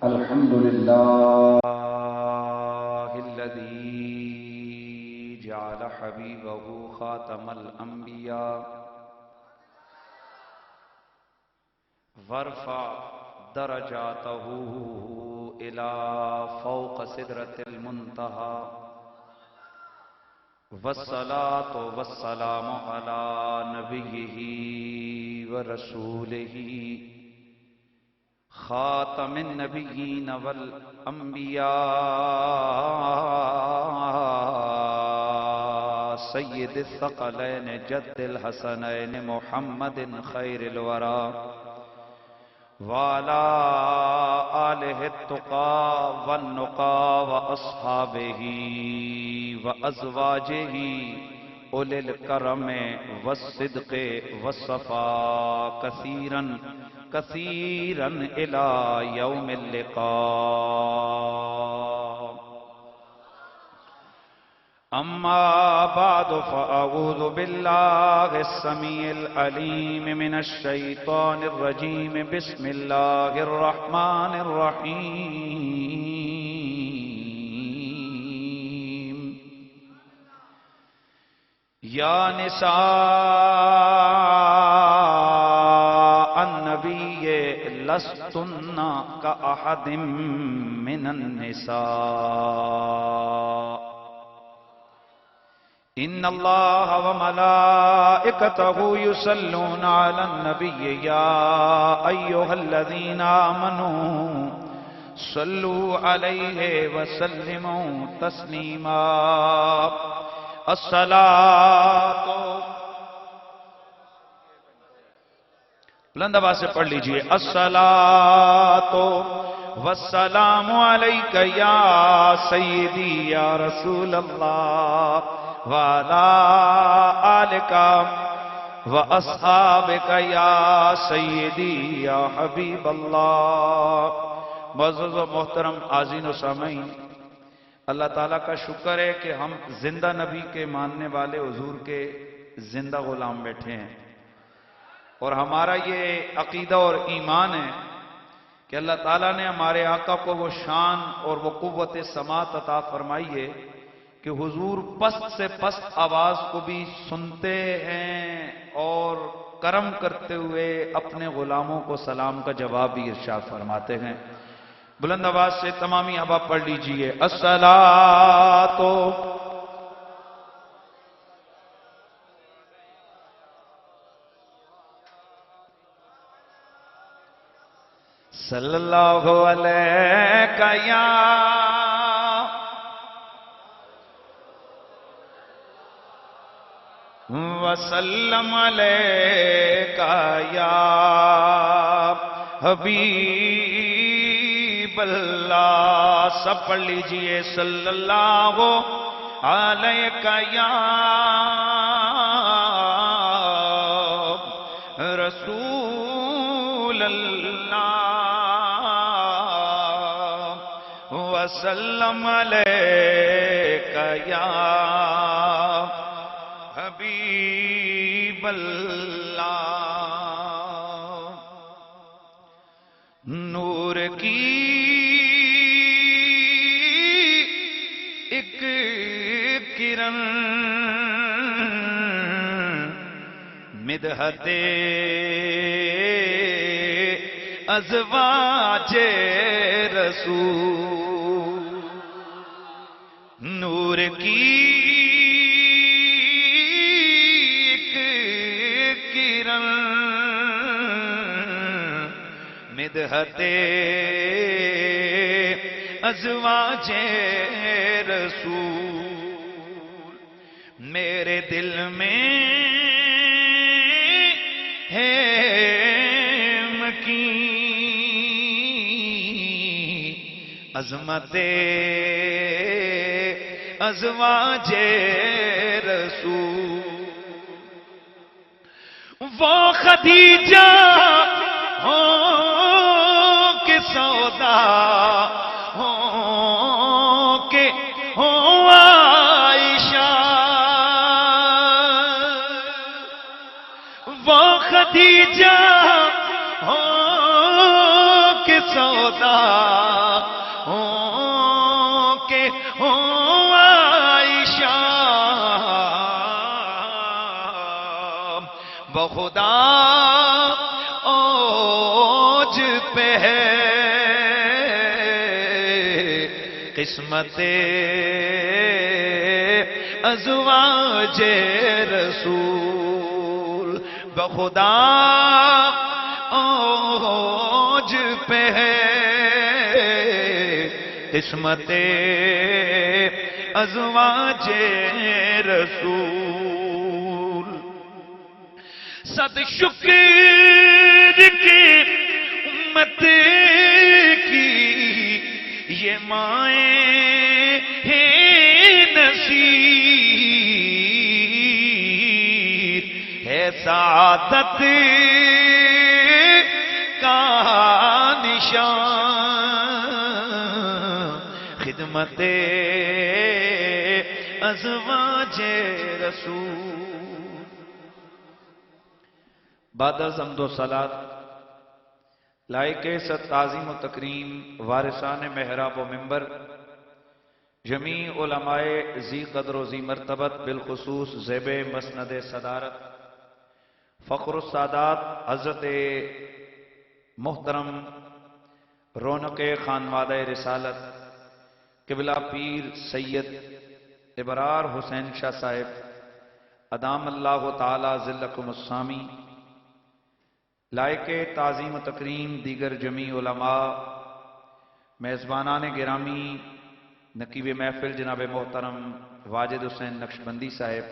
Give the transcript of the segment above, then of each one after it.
الحمد لله الذي جعل حبيبه خاتم الأنبياء وارفع درجاته إلى فوق سدرة المنتهى والصلاة والسلام على نبيه ورسوله خاتم النبيين والأنبياء سيد الثقلين جد الحسنين محمد خير الورى وعلى آله التقى والنقى وأصحابه وأزواجه أولي الكرم والصدق والصفاء كثيرا كثيرا إلى يوم اللقاء. أما بعد فأعوذ بالله السميع العليم من الشيطان الرجيم. بسم الله الرحمن الرحيم. يا نساء النبي لستن كأحد من النساء إن الله وملائكته يصلون على النبي يا أيها الذين آمنوا صلوا عليه وسلموا تسليما. الصلاة بلند آواز سے پڑھ لیجئے. الصلاة والسلام علیک یا سیدی یا رسول اللہ وعلى آلك وأصحابك يا سيدي يا حبيب الله. معزز و محترم عازین و سامعین، اللہ تعالیٰ کا شکر ہے کہ ہم زندہ نبی کے ماننے والے حضور کے زندہ غلام بیٹھے ہیں، اور ہمارا یہ عقیدہ اور ایمان ہے کہ اللہ تعالیٰ نے ہمارے آقا کو وہ شان اور وہ قوت سماعت عطا فرمائی ہے کہ حضور پست سے پست آواز کو بھی سنتے ہیں اور کرم کرتے ہوئے اپنے غلاموں کو سلام کا جواب بھی ارشاد فرماتے ہیں. بلند آواز سے تمامی احباب پڑھ لیجئے. الصلاۃ صلی اللہ علیہ یا وسلم علیکہ یا حبیب اللہ. سب پڑھ لیجئے. صلی اللہ علیکہ یا رسول اللہ وسلم علیکہ یا حبیب اللہ. نور کی ایک کرن مدحت ازواج رسول. نور کی مدحت ازواج رسول. میرے دل میں ہے مکین عظمت ازواج رسول. وہ خدیجہ ہو کہ سودا ہو کہ ہو عائشہ، وہ خدیجہ ہو کہ سودا بخدا اوج پہ ہے قسمت ازواج رسول، بخدا اوج پہ ہے قسمت ازواج رسول۔ صد شکر کی امت کی یہ مائیں ہیں نصیر، ہے سعادت کا نشان خدمت ازواج رسول۔ بعد از حمد و صلات لائق ست تعظیم و تکریم وارثان محراب و ممبر جمیع علماء ذی قدر و ذی مرتبت بالخصوص زیب مسند صدارت فخر السادات حضرت محترم رونق خانوادہ رسالت قبلہ پیر سید ابرار حسین شاہ صاحب ادام اللہ تعالی ذلکم السامی، لائق تعظیم و تکریم دیگر جمیع علماء، میزبانان گرامی، نقیب محفل جناب محترم واجد حسین نقشبندی صاحب،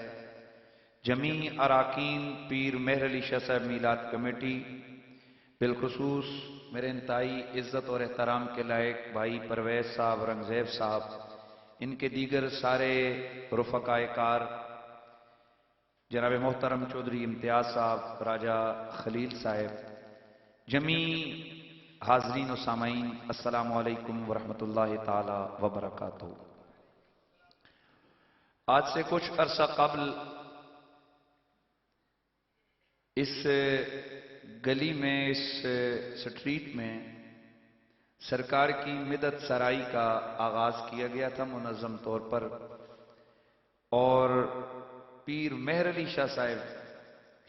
جمیع اراکین پیر مہر علی شاہ صاحب میلاد کمیٹی، بالخصوص میرے انتہائی عزت اور احترام کے لائق بھائی پرویز صاحب رنگزیب صاحب، ان کے دیگر سارے رفقائے کار، جناب محترم چودھری امتیاز صاحب، راجہ خلیل صاحب، جمیع حاضرین و سامعین، السلام علیکم ورحمۃ اللہ تعالی وبرکاتہ۔ آج سے کچھ عرصہ قبل اس گلی میں، اس سٹریٹ میں سرکار کی مدت سرائی کا آغاز کیا گیا تھا منظم طور پر، اور پیر مہر علی شاہ صاحب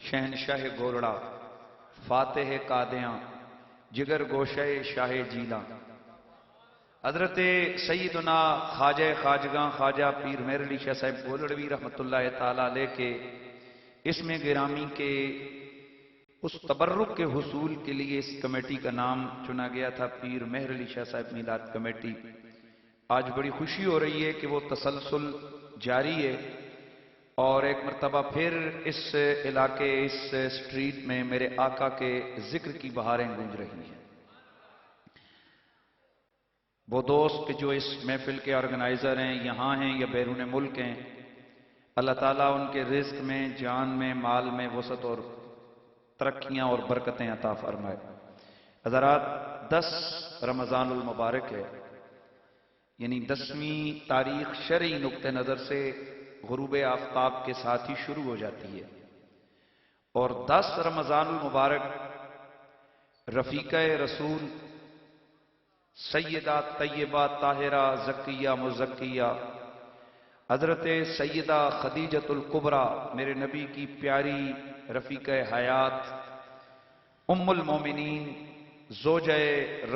شہنشاہ گولڑا، فاتح قادیاں، جگر گوشہ شاہ جیلاں، حضرت سیدنا خواجہ خواجگاں خواجہ پیر مہر علی شاہ صاحب گولڑوی رحمۃ اللہ تعالی علیہ کے اسم گرامی کے اس تبرک کے حصول کے لیے اس کمیٹی کا نام چنا گیا تھا پیر مہر علی شاہ صاحب میلاد کمیٹی۔ آج بڑی خوشی ہو رہی ہے کہ وہ تسلسل جاری ہے، اور ایک مرتبہ پھر اس علاقے، اس سٹریٹ میں میرے آقا کے ذکر کی بہاریں گونج رہی ہیں۔ وہ دوست کہ جو اس محفل کے آرگنائزر ہیں، یہاں ہیں یا بیرون ملک ہیں، اللہ تعالیٰ ان کے رزق میں، جان میں، مال میں وسعت اور ترقیاں اور برکتیں عطا فرمائے۔ حضرات، 10 رمضان المبارک ہے، یعنی 10ویں تاریخ شرعی نقطہ نظر سے غروب آفتاب کے ساتھ ہی شروع ہو جاتی ہے، اور 10 رمضان المبارک رفیقہ رسول سیدہ طیبہ طاہرہ زکیہ مزکیہ حضرت سیدہ خدیجۃ الکبریٰ، میرے نبی کی پیاری رفیقہ حیات، ام المومنین، زوجہ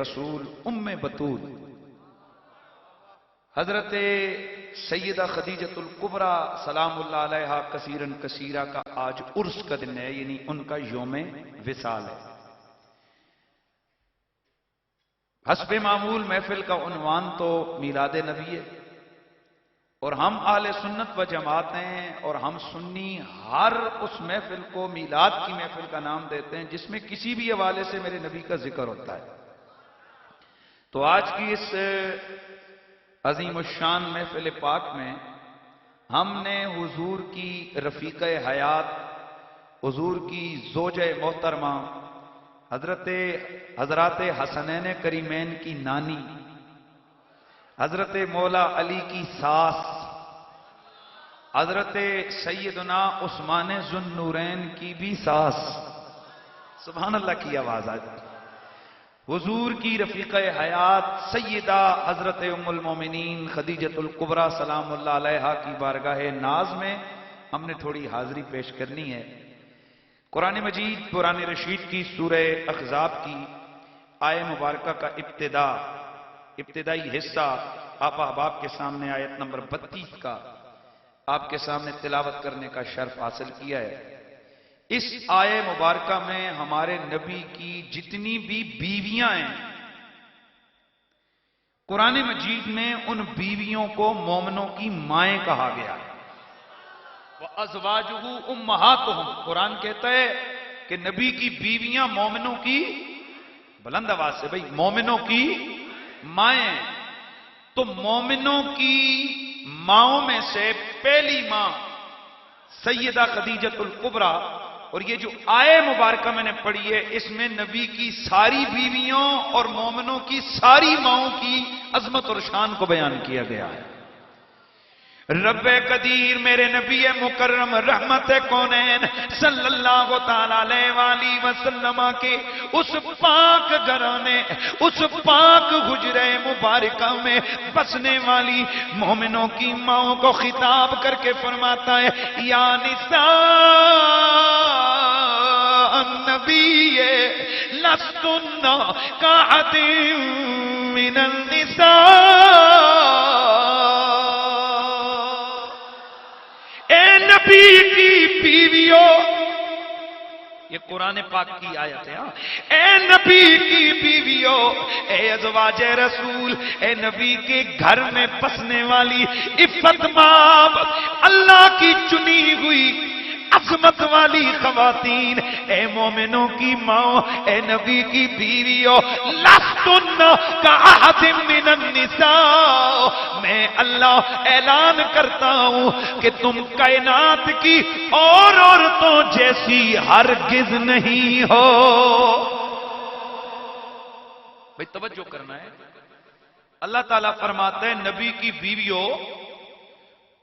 رسول، ام بطول، حضرت سیدہ خدیجۃ الکبریٰ سلام اللہ علیہا کثیراً کثیرہ کا آج عرس کا دن ہے، یعنی ان کا یوم وصال ہے۔ حسب معمول محفل کا عنوان تو میلاد نبی ہے، اور ہم اہل سنت و جماعت ہیں، اور ہم سنی ہر اس محفل کو میلاد کی محفل کا نام دیتے ہیں جس میں کسی بھی حوالے سے میرے نبی کا ذکر ہوتا ہے۔ تو آج کی اس عظیم الشان محفل پاک میں ہم نے حضور کی رفیقہ حیات، حضور کی زوجہ محترمہ، حضرات حسنین کریمین کی نانی، حضرت مولا علی کی ساس، حضرت سیدنا عثمان ذو النورین کی بھی ساس، سبحان اللہ کی آواز آج، حضور کی رفیقہ حیات سیدہ حضرت ام المومنین خدیجۃ الکبریٰ سلام اللہ علیہا کی بارگاہ ناز میں ہم نے تھوڑی حاضری پیش کرنی ہے۔ قرآن مجید قرآن رشید کی سورہ احزاب کی آیہ مبارکہ کا ابتدائی حصہ آپ احباب کے سامنے آیت نمبر 32 کا آپ کے سامنے تلاوت کرنے کا شرف حاصل کیا ہے۔ اس آیہ مبارکہ میں ہمارے نبی کی جتنی بھی بیویاں ہیں، قرآن مجید میں ان بیویوں کو مومنوں کی مائیں کہا گیا ہے۔ وَأَزْوَاجُهُ أُمَّهَاتُهُمْ، قرآن کہتا ہے کہ نبی کی بیویاں مومنوں کی، بلند آواز سے بھئی، مومنوں کی مائیں۔ تو مومنوں کی ماؤں میں سے پہلی ماں سیدہ خدیجہ الکبریٰ، اور یہ جو آیہ مبارکہ میں نے پڑھی ہے اس میں نبی کی ساری بیویوں اور مومنوں کی ساری ماؤں کی عظمت اور شان کو بیان کیا گیا ہے۔ رب قدیر میرے نبی مکرم رحمت کونین صلی اللہ تعالی علیہ وآلہ وسلم کے اس پاک گھرانے، اس پاک حجرہ مبارکہ میں بسنے والی مومنوں کی ماؤں کو خطاب کر کے فرماتا ہے، یا نساء النبی لستن کاحد من النساء، نبی کی بیویوں، یہ قرآن پاک کی آیت ہے، اے نبی کی بیویوں، اے ازواج رسول، اے نبی کے گھر میں بسنے والی عفت ماب، اللہ کی چنی ہوئی عظمت والی خواتین، اے مومنوں کی ماں، اے نبی کی بیویوں، لستن کاحد من النساء، میں اللہ اعلان کرتا ہوں کہ تم کائنات کی اور عورتوں جیسی ہرگز نہیں ہو۔ بھئی توجہ کرنا ہے، اللہ تعالیٰ فرماتا ہے نبی کی بیویوں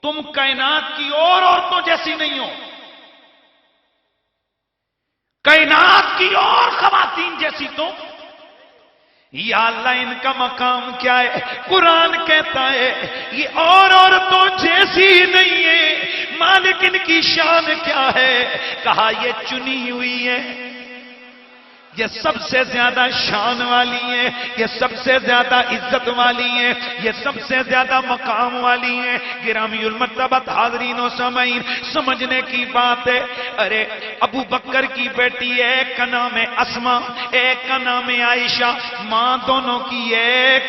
تم کائنات کی اور عورتوں جیسی نہیں ہو، کائنات کی اور خواتین جیسی تو، یا اللہ ان کا مقام کیا ہے؟ قرآن کہتا ہے یہ اور عورتوں جیسی نہیں ہے، مالک ان کی شان کیا ہے؟ کہا یہ چنی ہوئی ہے، یہ سب سے زیادہ شان والی ہیں، یہ سب سے زیادہ عزت والی ہیں، یہ سب سے زیادہ مقام والی ہیں۔ گرامی المرتبت حاضرین و سامعین، سمجھنے کی بات ہے، ارے ابو بکر کی بیٹی ہے، ایک کا نام ہے اسماء، ایک کا نام ہے عائشہ، ماں دونوں کی ایک۔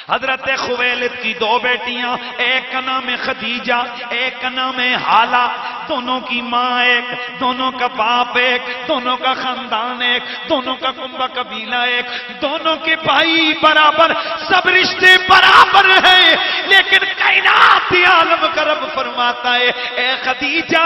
حضرت خویلد کی دو بیٹیاں، ایک کا نام ہے خدیجہ، ایک کا نام ہے حالہ، دونوں کی ماں ایک، دونوں کا باپ ایک، دونوں کا خاندان ایک، دونوں کا کنبہ قبیلہ ایک، دونوں کے بھائی برابر، سب رشتے برابر ہیں، لیکن کائنات عالم کا رب فرماتا ہے اے خدیجہ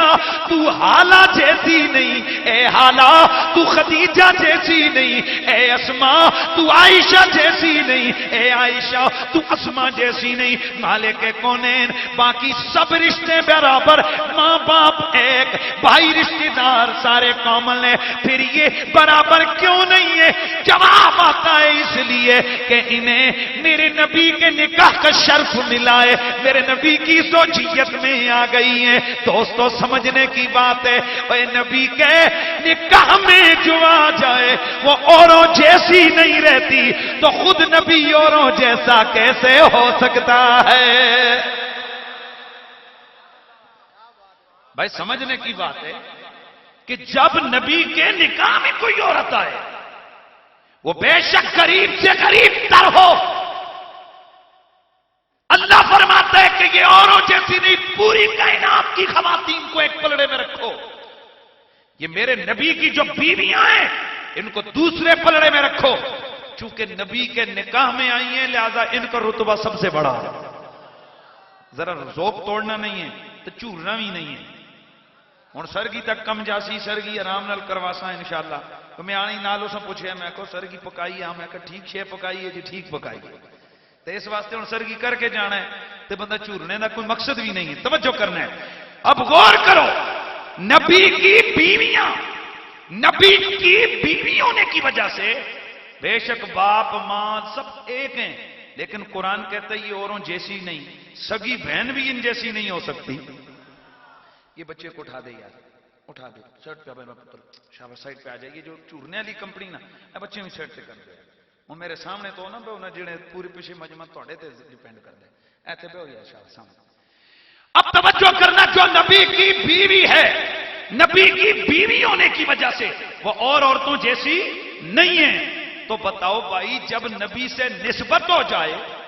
تو حالہ جیسی نہیں، اے حالہ تو خدیجہ جیسی نہیں، اے اسماء تو عائشہ جیسی نہیں، اے عائشہ تو اسماء جیسی نہیں۔ مالک کونین باقی سب رشتے برابر، ماں باپ ایک، بھائی رشتہ دار سارے کامل ہیں، پھر یہ برابر کیوں نہیں ہے؟ جواب آتا ہے اس لیے کہ انہیں میرے نبی کے نکاح کا شرف ملا ہے، میرے نبی کی زوجیت میں آ گئی ہیں۔ دوستو سمجھنے کی بات ہے، اے نبی کے نکاح میں جو آ جائے وہ اوروں جیسی نہیں رہتی، تو خود نبی اوروں جیسا کیسے ہو سکتا ہے؟ بھائی سمجھنے کی بات ہے کہ جب نبی کے نکاح میں کوئی عورت آئے وہ بے شک قریب سے قریب تر ہو، اللہ فرماتا ہے کہ یہ اوروں جیسی نہیں، پوری کائنات کی خواتین کو ایک پلڑے میں رکھو، یہ میرے نبی کی جو بیویاں ہیں ان کو دوسرے پلڑے میں رکھو، چونکہ نبی کے نکاح میں آئی ہیں لہذا ان کا رتبہ سب سے بڑا ہے۔ ذرا ذوق توڑنا نہیں ہے تو چورنا بھی نہیں ہے۔ ہوں سرگی تک کم جاسی، سرگی آرام نال کرواسا انشاءاللہ۔ تو میں آنی نال اسے پوچھے، میں کہو سرگی پکائی ہے؟ میں کہا ٹھیک شے پکائی ہے جی، ٹھیک پکائی ہے۔ تو اس واسطے ہوں سرگی کر کے جانا ہے، تو بندہ چورنے کا کوئی مقصد بھی نہیں ہے۔ توجہ کرنا ہے، اب غور کرو، نبی کی بیویاں، نبی کی بیوی ہونے کی وجہ سے بے شک باپ ماں سب ایک ہیں، لیکن قرآن کہتا ہے یہ اوروں جیسی نہیں، سگی بہن بھی ان جیسی نہیں ہو سکتی۔ یہ بچے کو اٹھا دے یار، اٹھا دے شرٹ پہ میرا پتر شاباش سائڈ پہ آ جائیے جو چورنے والی کمپنی نا اے بچے بھی سائڈ تے کر دے وہ میرے سامنے تو نا انہیں جڑے پوری پیچھے مجمع تھوڑے تے ڈیپینڈ کر دے ایتھے پہ ہو گیا شاباش سامنے اب توجہ کرنا جو نبی کی بیوی ہے نبی کی بیوی ہونے کی وجہ سے وہ اور عورتوں جیسی نہیں ہے تو بتاؤ بھائی جب نبی سے نسبت ہو جائے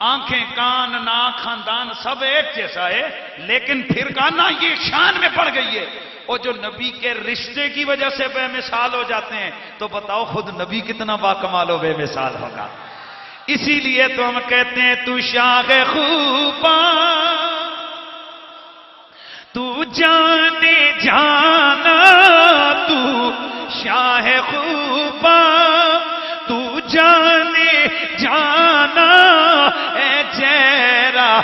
آنکھیں کان ناک خاندان سب ایک جیسا ہے لیکن پھر گانا یہ شان میں پڑ گئی ہے اور جو نبی کے رشتے کی وجہ سے بے مثال ہو جاتے ہیں تو بتاؤ خود نبی کتنا باکمال و بے مثال ہوگا اسی لیے تو ہم کہتے ہیں تو شاہ خوباں تو جانے جانا تو شاہ خوباں تو جانے جانا اے جیرا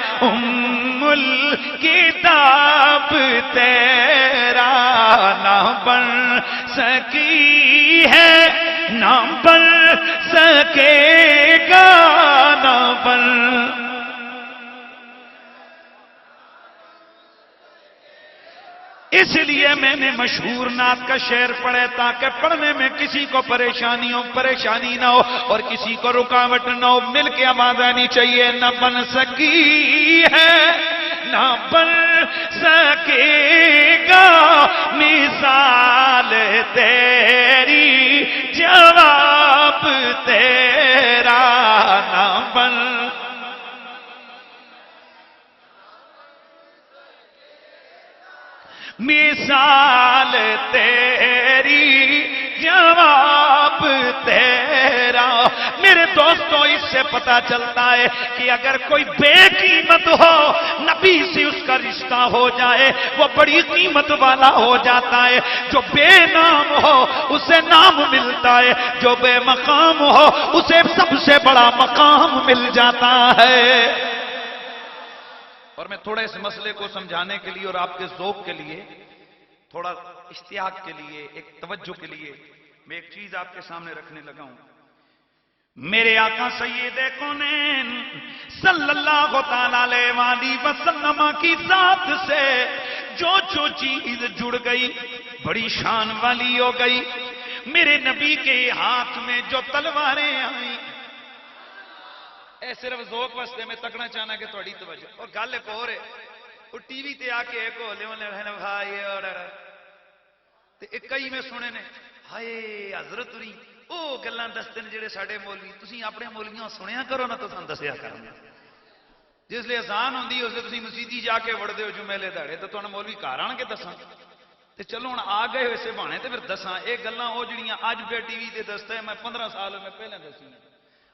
الکتاب تیرا نہ بن سکی ہے نہ بن سکے گا نہ بن اس لیے میں نے مشہور نعت کا شعر پڑھے تاکہ پڑھنے میں کسی کو پریشانی نہ ہو اور کسی کو رکاوٹ نہ ہو مل کے آواز آنی چاہیے نہ بن سکی ہے نہ بن سکے گا مثال تیری جواب تیرا نہ بن مثال تیری جواب تیرا میرے دوستوں اس سے پتا چلتا ہے کہ اگر کوئی بے قیمت ہو نبی سے اس کا رشتہ ہو جائے وہ بڑی قیمت والا ہو جاتا ہے جو بے نام ہو اسے نام ملتا ہے جو بے مقام ہو اسے سب سے بڑا مقام مل جاتا ہے اور میں تھوڑا اس مسئلے کو سمجھانے کے لیے اور آپ کے ذوق کے لیے تھوڑا اشتیاق کے لیے ایک توجہ کے لیے میں ایک چیز آپ کے سامنے رکھنے لگا ہوں میرے آقا سید کونین صلی اللہ تعالی علیہ وسلم کی ذات سے جو چیز جڑ گئی بڑی شان والی ہو گئی میرے نبی کے ہاتھ میں جو تلواریں آئیں اے صرف ذوق واسطے میں تکنا چاہنا کہ تھوڑی توجہ اور گل ایک اور ہے وہ ٹی وی تے آ کے ایک ہولے والے ہے نا بھائی اور تے ایک کئی میں سنے نے ہائے حضرت ہوری او گلاں دستے نے جڑے ساڈے مولوی تسی اپنے مولویوں سنیا کرو نا تو سان دسیا کرو جس لیے اذان ہوندی اس لیے تسی مسجدی جا کے وڑدے ہو جمعے دے دہاڑے تے تہاڈے مولوی گھر آن کے دساں تے چلو ہن آ گئے ویسے بہانے تے پھر دساں اے گلاں او جڑیاں اج پہ ٹی وی تے دستا ہے میں 15 سال میں پہلے دسی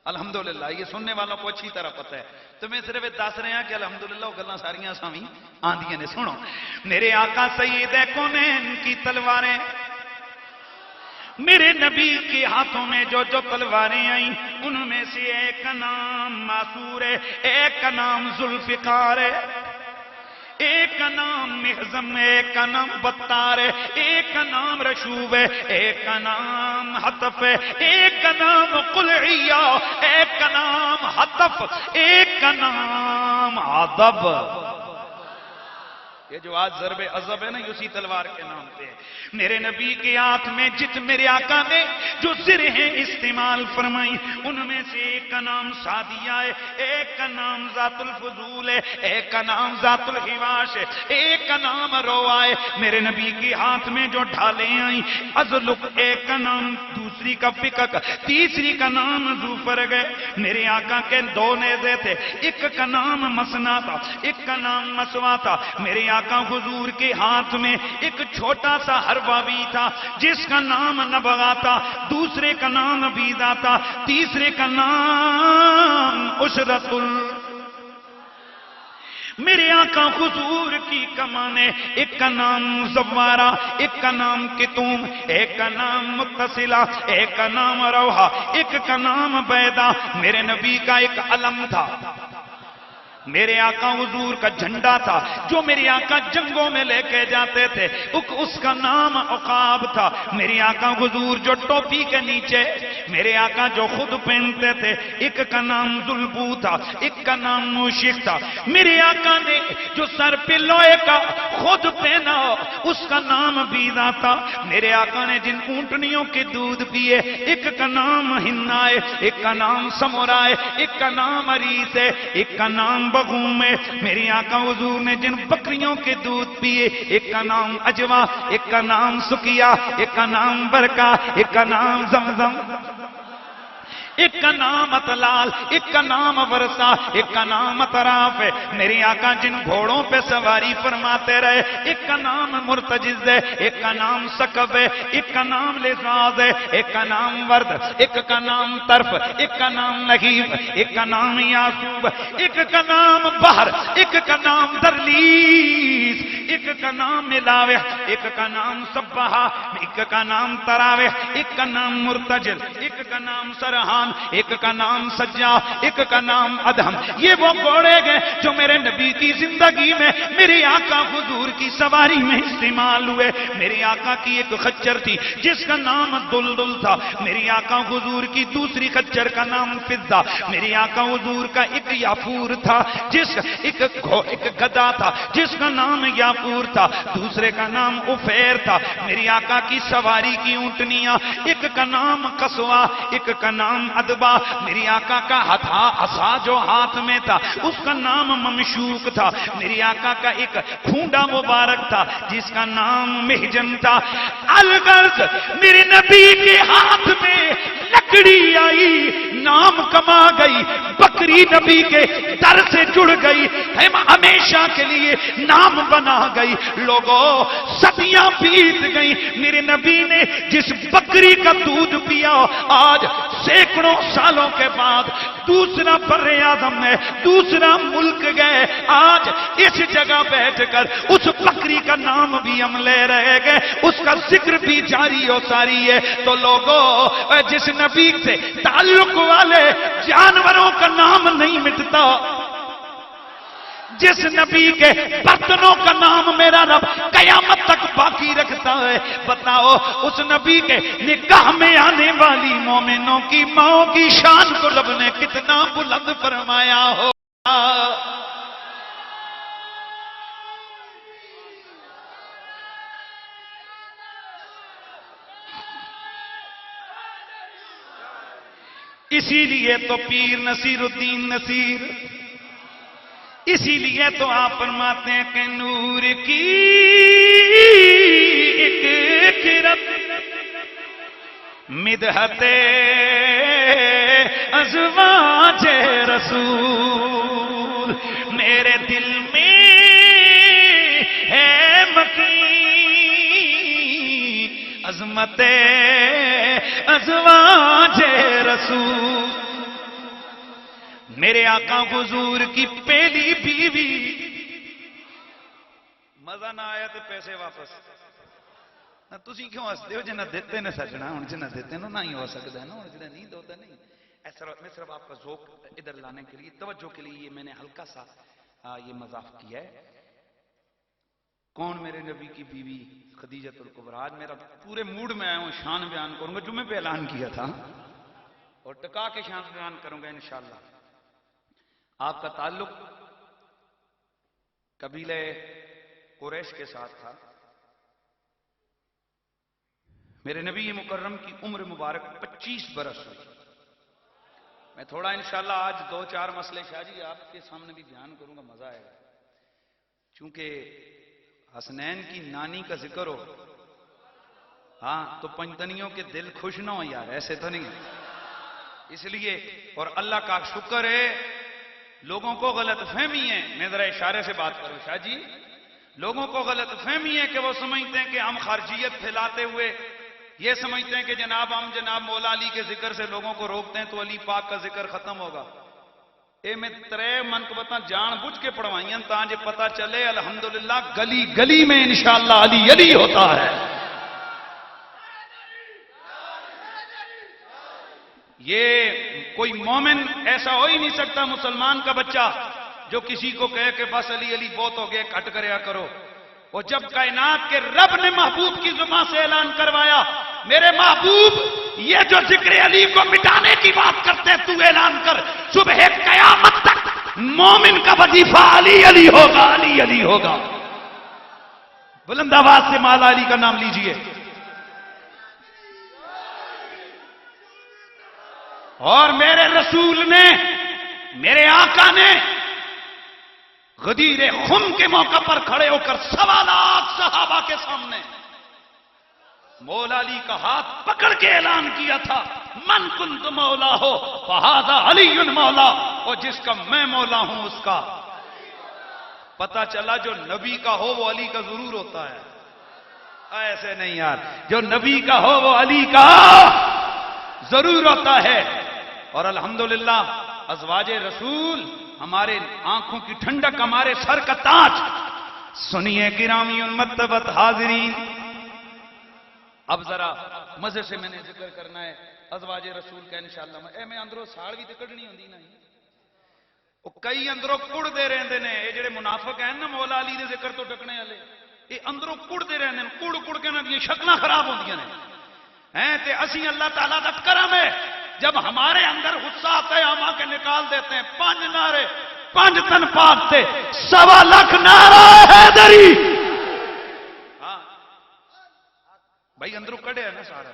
الحمدللہ یہ سننے والوں کو اچھی طرح پتہ ہے تو میں صرف دس رہا کہ الحمدللہ وہ گلاں ساریاں سامی آندیاں نے سنو میرے آقا سید کونین کی تلواریں میرے نبی کے ہاتھوں میں جو تلواریں آئیں ان میں سے ایک کا نام ماسور ہے ایک کا نام ذوالفقار ہے ایک کا نام محزم ہے ایک کا نام بطار ہے ایک کا نام رشوب ہے ایک کا نام حطف ہے ایک کا نام قلعیہ ایک کا نام حطف ایک کا نام عذب یہ جو آج ضرب عذب ہے نا اسی تلوار کے نام پہ میرے نبی کے ہاتھ میں میرے آقا نے جو زرہیں استعمال فرمائی ان میں سے ایک کا نام سعدیہ ہے ایک کا نام ذات الفضول ہے ایک کا نام ذات الحواش ہے ایک کا نام روا ہے میرے نبی کے ہاتھ میں جو ڈھالیں آئیں ازلق ایک کا نام دوسری کا فکک تیسری کا نام ذوفرگ ہے میرے آقا کے دو نیزے تھے ایک کا نام مسنا تھا ایک کا نام مسوا تھا میرے آقا حضور کے ہاتھ میں ایک چھوٹا سا حربہ بھی تھا جس کا نام نبغا تھا دوسرے کا نام بیدا تھا تیسرے کا نام عشرت میرے آقا حضور کی کمانے ایک کا نام زوارہ ایک کا نام کتوم ایک کا نام متصلہ ایک کا نام روحہ ایک کا نام بیدا میرے نبی کا ایک علم تھا میرے آقا حضور کا جھنڈا تھا جو میرے آقا جنگوں میں لے کے جاتے تھے، اس کا نام عقاب تھا۔ میرے آقا حضور جو ٹوپی کے نیچے میرے آقا جو خود پہنتے تھے، ایک کا نام ذلبو تھا، ایک کا نام موشک تھا۔ میرے آقا نے جو سر پہ لوہے کا خود پہنا اس کا نام بیضا تھا۔ میرے آقا نے جن اونٹنیوں کے دودھ پیے، ایک کا نام ہنا ہے، ایک کا نام سمورا ہے، ایک کا نام عریس ہے، ایک کا نام بغوم ہے۔ میرے آقا حضور نے جن بکریوں کے دودھ پیے، ایک کا نام اجوا، ایک کا نام سکیا، ایک کا نام برکا، ایک کا نام زمزم، ایک کا نام اطلال، ایک کا نام ورثہ، ایک کا نام اطراف ہے۔ میرے آقا جن گھوڑوں پہ سواری فرماتے رہے، ایک کا نام مرتجز ہے، ایک کا نام سکب ہے، ایک کا نام لذاذ ہے، ایک کا نام ورد، ایک کا نام طرف، ایک کا نام نگیب، ایک کا نام یاسوب، ایک کا نام بحر، ایک کا نام درلیس، ایک کا نام ملاوح، ایک کا نام سبحہ، ایک کا نام تراوح، ایک کا نام مرتجل، ایک کا نام سرحان، ایک کا نام سجا، ایک کا نام ادہم۔ یہ وہ گھوڑے گئے جو میرے نبی کی زندگی میں میرے آقا حضور کی سواری میں استعمال ہوئے۔ میرے آقا کی ایک خچر تھی جس کا نام دلدل تھا، میرے آقا حضور کی دوسری خچر کا نام فضہ، میرے آقا حضور کا ایک یافور تھا، ایک گدا تھا جس کا نام یافور تھا، دوسرے کا نام افیر تھا۔ میرے آقا کی سواری کی اونٹنیاں، ایک کا نام قصوا، ایک کا نام ادبا۔ میری آقا کا عصا جو ہاتھ میں تھا اس کا نام ممشوق تھا۔ میری آقا کا ایک کھونڈا مبارک تھا جس کا نام محجن تھا۔ الغرض میرے نبی کے ہاتھ میں لکڑی آئی، نام کما گئی، بکری نبی کے در سے جڑ گئی، ہمیشہ کے لیے نام بنا گئی۔ لوگوں صدیاں بیت گئی، میرے نبی نے جس بکری کا دودھ پیا، آج سینکڑوں سالوں کے بعد دوسرا بر اعظم میں دوسرا ملک گئے، آج اس جگہ بیٹھ کر اس بکری کا نام بھی ہم لے رہے گئے، اس کا ذکر بھی جاری و ساری ہے۔ تو لوگوں جس نبی سے تعلق والے جانوروں کا نام نہیں مٹتا، جس نبی کے برتنوں کا نام میرا رب قیامت تک باقی رکھتا ہے، بتاؤ اس نبی کے نکاح میں آنے والی مومنوں کی ماؤں کی شان کو رب نے کتنا بلند فرمایا ہو۔ اسی لیے تو پیر نصیر الدین نصیر، اسی لیے تو آپ فرماتے ہیں کہ نور کی ایک کرت مدحت ازواج رسول میرے دل میں ہے مقیم عظمت ازواج رسول۔ میرے آقا حضور کی پہلی بیوی، مزہ نہ آیا تو پیسے واپس نہ تسی کیوں ہستے ہو؟ جنہ دیتے نے سجنا ہوں، جنہ دیتے نہ ہی ہو سکتا ہے نا، جنہ نہیں دوتا نہیں۔ ایسا میں صرف آپ کا ذوق ادھر لانے کے لیے، توجہ کے لیے میں نے ہلکا سا یہ مذاق کیا ہے۔ کون میرے نبی کی بیوی؟ خدیجۃ الکبریٰ۔ آج میرا پورے موڈ میں آیا ہوں، شان بیان کروں گا، جمعے پہ اعلان کیا تھا اور ٹکا کے شان بیان کروں گا انشاءاللہ۔ آپ کا تعلق قبیلہ قریش کے ساتھ تھا۔ میرے نبی مکرم کی عمر مبارک 25 برس ہوئی۔ میں تھوڑا انشاءاللہ آج 2-4 مسئلے شاہ جی آپ کے سامنے بھی بیان کروں گا، مزہ آئے گا۔ چونکہ حسنین کی نانی کا ذکر ہو ہاں تو پنجتنیوں کے دل خوش نہ ہو یار، ایسے تو نہیں، اس لیے۔ اور اللہ کا شکر ہے لوگوں کو غلط فہمی ہے، میں ذرا اشارے سے بات کروں شاہ جی، لوگوں کو غلط فہمی ہے کہ وہ سمجھتے ہیں کہ ہم خارجیت پھیلاتے ہوئے یہ سمجھتے ہیں کہ ہم جناب مولا علی کے ذکر سے لوگوں کو روکتے ہیں تو علی پاک کا ذکر ختم ہوگا۔ اے میں ترے من کو بتا جان بوجھ کے پڑھوائیں تاں جے پتہ چلے الحمدللہ گلی گلی میں انشاءاللہ علی علی ہوتا ہے۔ یہ کوئی مومن ایسا ہو ہی نہیں سکتا، مسلمان کا بچہ جو کسی کو کہے کہ بس علی علی بہت ہو گئے کٹ کریا کرو، وہ جب کائنات کے رب نے محبوب کی زبان سے اعلان کروایا میرے محبوب یہ جو ذکر علی کو مٹانے کی بات کرتے تو اعلان کر، صبح قیامت تک مومن کا وظیفہ علی علی ہوگا، علی علی ہوگا۔ بلند آواز سے مولا علی کا نام لیجئے۔ اور میرے رسول نے، میرے آقا نے غدیر خم کے موقع پر کھڑے ہو کر 1.25 لاکھ صحابہ کے سامنے مولا علی کا ہاتھ پکڑ کے اعلان کیا تھا، من کنت مولا ہو فہذا علی مولا، اور جس کا میں مولا ہوں اس کا پتا چلا جو نبی کا ہو وہ علی کا ضرور ہوتا ہے، ایسے نہیں یار، جو نبی کا ہو وہ علی کا ضرور ہوتا ہے۔ اور الحمدللہ ازواج رسول ہمارے آنکھوں کی ٹھنڈک، ہمارے سر کا تاج۔ سنیے گرامی المرتبت حاضرین، اب ذرا مزے سے میں نے ذکر کرنا ہے ازواج رسول کا انشاءاللہ۔ میں اندروں ساڑ بھی تکڑنی ہوندی نا، وہ کئی اندروں کڑ دے رہندے نے، یہ جڑے منافق ہیں نا مولا علی دے ذکر تو ٹکنے والے، یہ اندروں کڑ دے رہندے نے، کڑ کڑ کے انہاں دی شکلاں خراب ہوندیاں نے ہیں۔ تے اسی اللہ تعالیٰ دا کرم ہے، جب ہمارے اندر غصہ آتا ہے ہم آ کے نکال دیتے ہیں 5 نعرے، 5 تن پاک تھے، 1.25 لاکھ نعرہ حیدری۔ ہاں بھائی اندروں کڑے ہے نا، سارا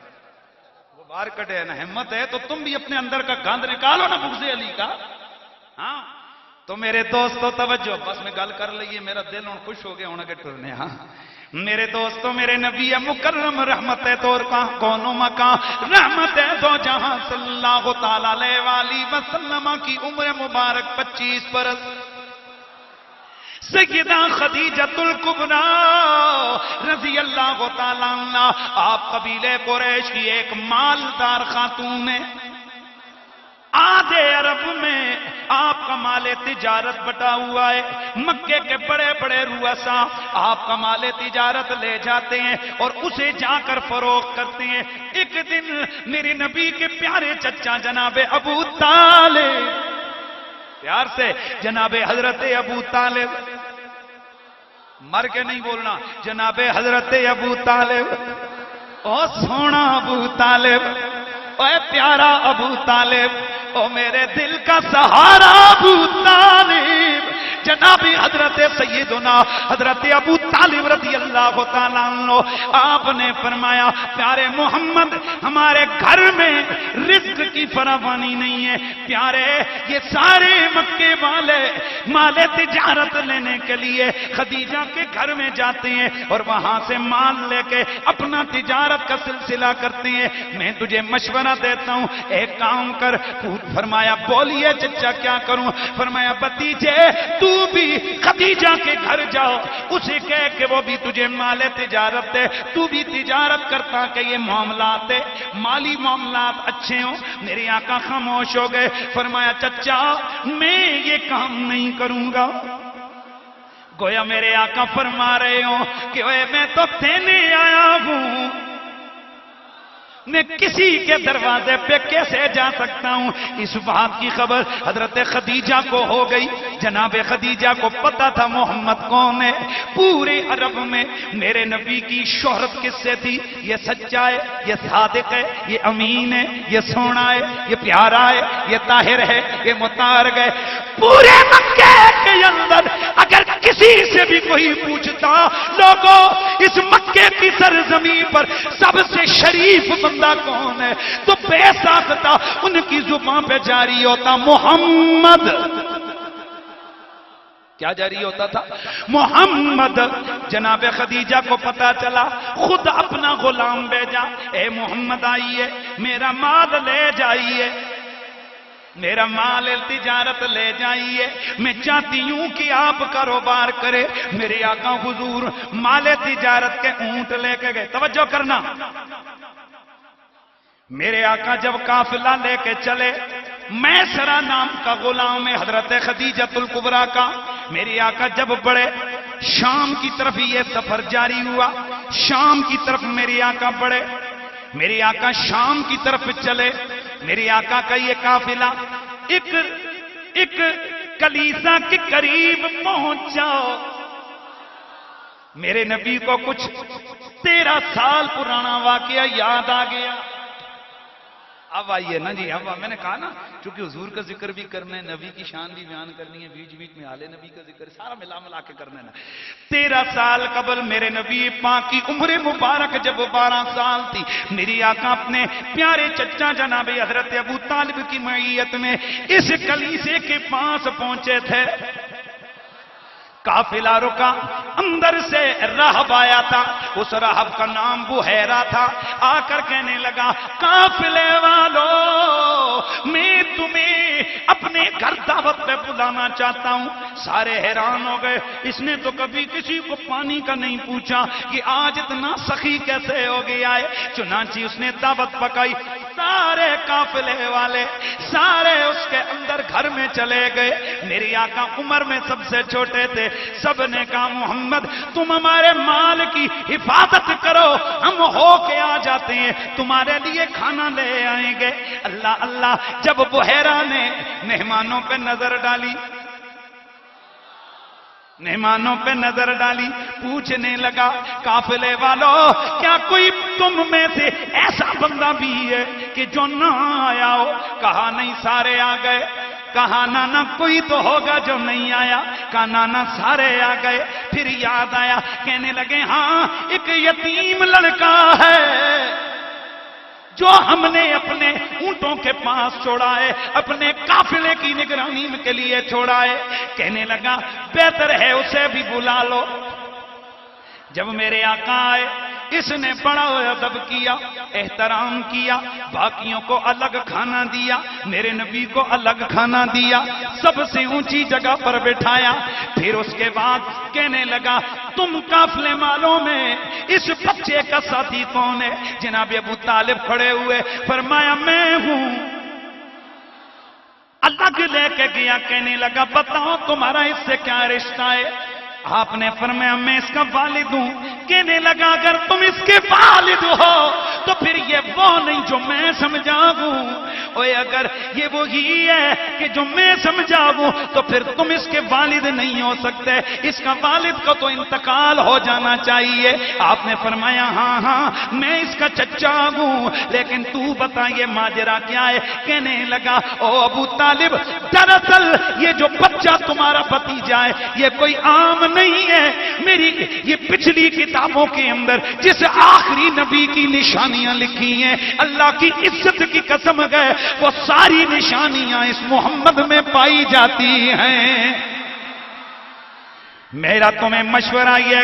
وہ باہر کڑے ہے نا، ہمت ہے تو تم بھی اپنے اندر کا گند نکالو نا بغض علی کا۔ ہاں تو میرے دوستو توجہ، بس میں گل کر لئیے، میرا دل ہوں خوش ہو گیا ہونا کے ٹرنے۔ ہاں میرے دوستو، میرے نبی مکرم رحمت ہے تو کون و مکان رحمت ہے دو جہاں صلی اللہ تعالیٰ علیہ وآلہ وسلم کی عمر مبارک 25 برس۔ سیدہ خدیجۃ الکبریٰ رضی اللہ تعالیٰ عنہ، آپ قبیلے قریش کی ایک مالدار خاتون ہیں۔ آدھے عرب میں آپ کا مال تجارت بٹا ہوا ہے، مکے کے بڑے بڑے رؤساء آپ کا مال تجارت لے جاتے ہیں اور اسے جا کر فروخت کرتے ہیں۔ ایک دن میرے نبی کے پیارے چچا جناب ابو طالب، پیار سے جناب حضرت ابو طالب، مر کے نہیں بولنا، جناب حضرت ابو طالب، او سونا ابو طالب، اے پیارا ابو طالب، او میرے دل کا سہارا ابو طالب، جناب حضرت سیدنا حضرت ابو طالب رضی اللہ تعالیٰ عنہ، آپ نے فرمایا پیارے محمد ہمارے گھر میں رزق کی فراوانی نہیں ہے، پیارے یہ سارے مکے والے مال تجارت لینے کے لیے خدیجہ کے گھر میں جاتے ہیں اور وہاں سے مال لے کے اپنا تجارت کا سلسلہ کرتے ہیں۔ میں تجھے مشورہ دیتا ہوں، ایک کام کر۔ فرمایا بولیے چچا کیا کروں؟ فرمایا بھتیجے تو بھی خدیجہ کے گھر جاؤ، اسے کہے کہ وہ بھی تجھے مال تجارت دے، تو بھی تجارت کرتا کہ یہ معاملات ہے، مالی معاملات اچھے ہوں۔ میرے آقا خاموش ہو گئے۔ فرمایا چچا میں یہ کام نہیں کروں گا۔ گویا میرے آقا فرما رہے ہوں کہ اے میں تو دینے آیا ہوں، میں کسی کے دروازے پہ کیسے جا سکتا ہوں؟ اس بات کی خبر حضرت خدیجہ کو ہو گئی۔ جناب خدیجہ کو پتا تھا محمد کون ہے، پورے عرب میں میرے نبی کی شہرت کس سے تھی؟ یہ سچا ہے، یہ صادق ہے، یہ امین ہے، یہ سونا ہے، یہ پیارا ہے، یہ طاہر ہے، یہ مطہر ہے۔ پورے مکے کے اندر اگر کسی سے بھی کوئی پوچھتا لوگوں اس مکے کی سرزمین پر سب سے شریف بندہ کون ہے تو بے ساختہ ان کی زبان پہ جاری ہوتا محمد۔ کیا جاری ہوتا تھا؟ محمد۔ جناب خدیجہ کو پتا چلا، خود اپنا غلام بھیجا، اے محمد آئیے میرا مال لے جائیے، میرا مال تجارت لے جائیے، میں چاہتی ہوں کہ آپ کاروبار کرے۔ میرے آقا حضور مال تجارت کے اونٹ لے کے گئے۔ توجہ کرنا، میرے آقا جب قافلہ لے کے چلے، میسرہ نام کا غلام ہے حضرت خدیجۃ الکبریٰ کا، میرے آقا جب بڑے شام کی طرف یہ سفر جاری ہوا، شام کی طرف میرے آقا بڑھے، میرے آقا شام کی طرف چلے۔ میرے آقا کا یہ قافلہ ایک کلیسا کے قریب پہنچا، میرے نبی کو کچھ 13 سال پرانا واقعہ یاد آ گیا۔ اب آئیے نا جی، اب میں نے کہا نا چونکہ حضور کا ذکر بھی کرنا ہے، نبی کی شان بھی بیان کرنی ہے، بیچ بیچ میں آل نبی کا ذکر سارا ملا کے کرنا ہے نا۔ 13 سال قبل میرے نبی پاک کی عمر مبارک جب 12 سال تھی، میری آقا اپنے پیارے چچا جناب حضرت ابو طالب کی معیت میں اس کلیسے کے پاس پہنچے تھے۔ قافلہ رکا، اندر سے راہب آیا تھا، اس راہب کا نام بحیرہ تھا۔ آ کر کہنے لگا، قافلے والو، میں تمہیں اپنے گھر دعوت پہ بلانا چاہتا ہوں۔ سارے حیران ہو گئے، اس نے تو کبھی کسی کو پانی کا نہیں پوچھا، کہ آج اتنا سخی کیسے ہو گیا ہے۔ چنانچہ اس نے دعوت پکائی، سارے قافلے والے سارے اس کے اندر گھر میں چلے گئے۔ میری آقا عمر میں سب سے چھوٹے تھے، سب نے کہا محمد تم ہمارے مال کی حفاظت کرو، ہم ہو کے آ جاتے ہیں، تمہارے لیے کھانا لے آئیں گے۔ اللہ اللہ، جب بحیرہ نے مہمانوں پہ نظر ڈالی، مہمانوں پہ نظر ڈالی، پوچھنے لگا، قافلے والو کیا کوئی تم میں سے ایسا بندہ بھی ہے کہ جو نہ آیا ہو؟ کہا نہیں، سارے آ گئے۔ کہا نانا کوئی تو ہوگا جو نہیں آیا؟ کہا نانا سارے آ گئے۔ پھر یاد آیا، کہنے لگے ہاں ایک یتیم لڑکا ہے جو ہم نے اپنے اونٹوں کے پاس چھوڑا ہے، اپنے قافلے کی نگرانی کے لیے چھوڑا ہے۔ کہنے لگا بہتر ہے اسے بھی بلا لو۔ جب میرے آقا آئے، اس نے بڑا ادب کیا، احترام کیا، باقیوں کو الگ کھانا دیا، میرے نبی کو الگ کھانا دیا، سب سے اونچی جگہ پر بٹھایا۔ پھر اس کے بعد کہنے لگا تم قافلے والوں میں اس بچے کا ساتھی کون ہے؟ جناب ابو طالب کھڑے ہوئے، فرمایا میں ہوں۔ الگ لے کے گیا، کہنے لگا بتاؤ تمہارا اس سے کیا رشتہ ہے؟ آپ نے فرمایا میں اس کا والد ہوں۔ کہنے لگا اگر تم اس کے والد ہو تو پھر یہ وہ نہیں جو میں سمجھا ہوں، اور اگر یہ وہی ہے کہ جو میں سمجھا ہوں تو پھر تم اس کے والد نہیں ہو سکتے، اس کا والد کو تو انتقال ہو جانا چاہیے۔ آپ نے فرمایا ہاں ہاں میں اس کا چچا ہوں، لیکن تو بتا یہ ماجرا کیا ہے؟ کہنے لگا او ابو طالب، دراصل یہ جو بچہ تمہارا بھتیجا ہے یہ کوئی عام نہیں ہے، میری یہ پچھلی کتابوں کے اندر جس آخری نبی کی نشانیاں لکھی ہیں، اللہ کی عزت کی قسم ہے وہ ساری نشانیاں اس محمد میں پائی جاتی ہیں۔ میرا تمہیں مشورہ یہ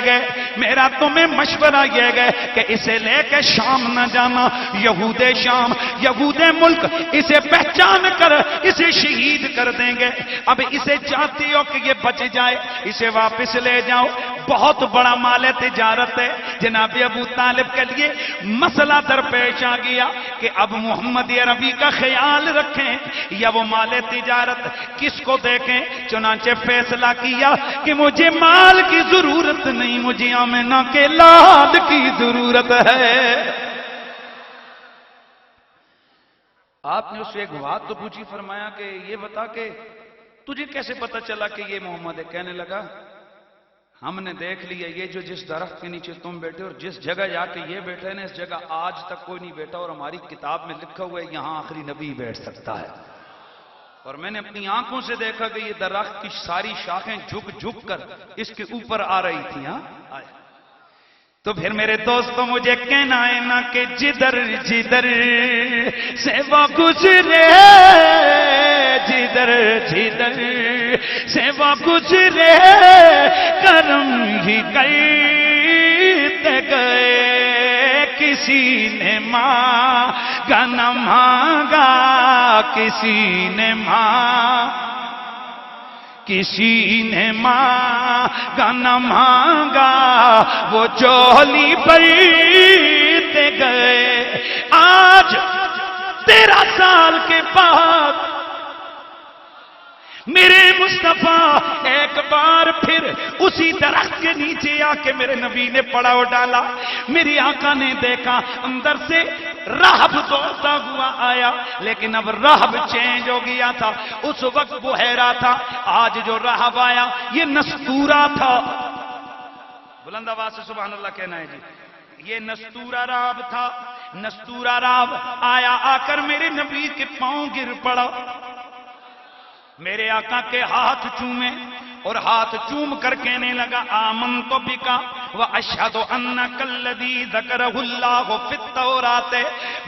گئے کہ اسے لے کے شام نہ جانا، یہود شام، یہود ملک اسے پہچان کر اسے شہید کر دیں گے۔ اب اسے چاہتی ہو کہ یہ بچ جائے، اسے واپس لے جاؤ، بہت بڑا مال تجارت ہے۔ جناب ابو طالب کے لیے مسئلہ درپیش آ گیا کہ اب محمد عربی کا خیال رکھیں یا وہ مال تجارت کس کو دیکھیں؟ چنانچہ فیصلہ کیا کہ مجھے مال کی ضرورت نہیں، مجھے آمنہ کے لال کی ضرورت ہے۔ آپ نے اس سے ایک بات تو پوچھی، فرمایا کہ یہ بتا کہ تجھے کیسے پتا چلا کہ یہ محمد ہے؟ کہنے لگا ہم نے دیکھ لیا یہ جو جس درخت کے نیچے تم بیٹھے اور جس جگہ جا کے یہ بیٹھے نا، اس جگہ آج تک کوئی نہیں بیٹھا، اور ہماری کتاب میں لکھا ہوا ہے یہاں آخری نبی بیٹھ سکتا ہے۔ اور میں نے اپنی آنکھوں سے دیکھا کہ یہ درخت کی ساری شاخیں جھک جھک کر اس کے اوپر آ رہی تھی۔ ہاں تو پھر میرے دوستوں مجھے کہنا ہے نا کہ جدھر جدھر سے وہ گزرے، جدھر جدھر سے وہ گزرے کرم ہی کرتے گئے، کسی نے مانگا نہ مانگا، کسی نے مانگا نہ مانگا، وہ جولی بھرتے گئے۔ آج 13 سال کے بعد میرے مصطفیٰ ایک بار پھر اسی درخت کے نیچے آ کے میرے نبی نے پڑاؤ ڈالا۔ میری آقا نے دیکھا اندر سے راہب دوڑتا ہوا آیا، لیکن اب راہب چینج ہو گیا تھا، اس وقت بحیرہ تھا، آج جو راہب آیا یہ نستورہ تھا۔ بلند آواز سے سبحان اللہ کہنا ہے جی، یہ نستورہ راہب تھا۔ نستورہ راہب آیا، آ کر میرے نبی کے پاؤں گر پڑا، میرے آقا کے ہاتھ چومے اور ہاتھ چوم کر کہنے لگا آمنت بکا واشہد انک الذی ذکرہ اللہ فی التوراۃ،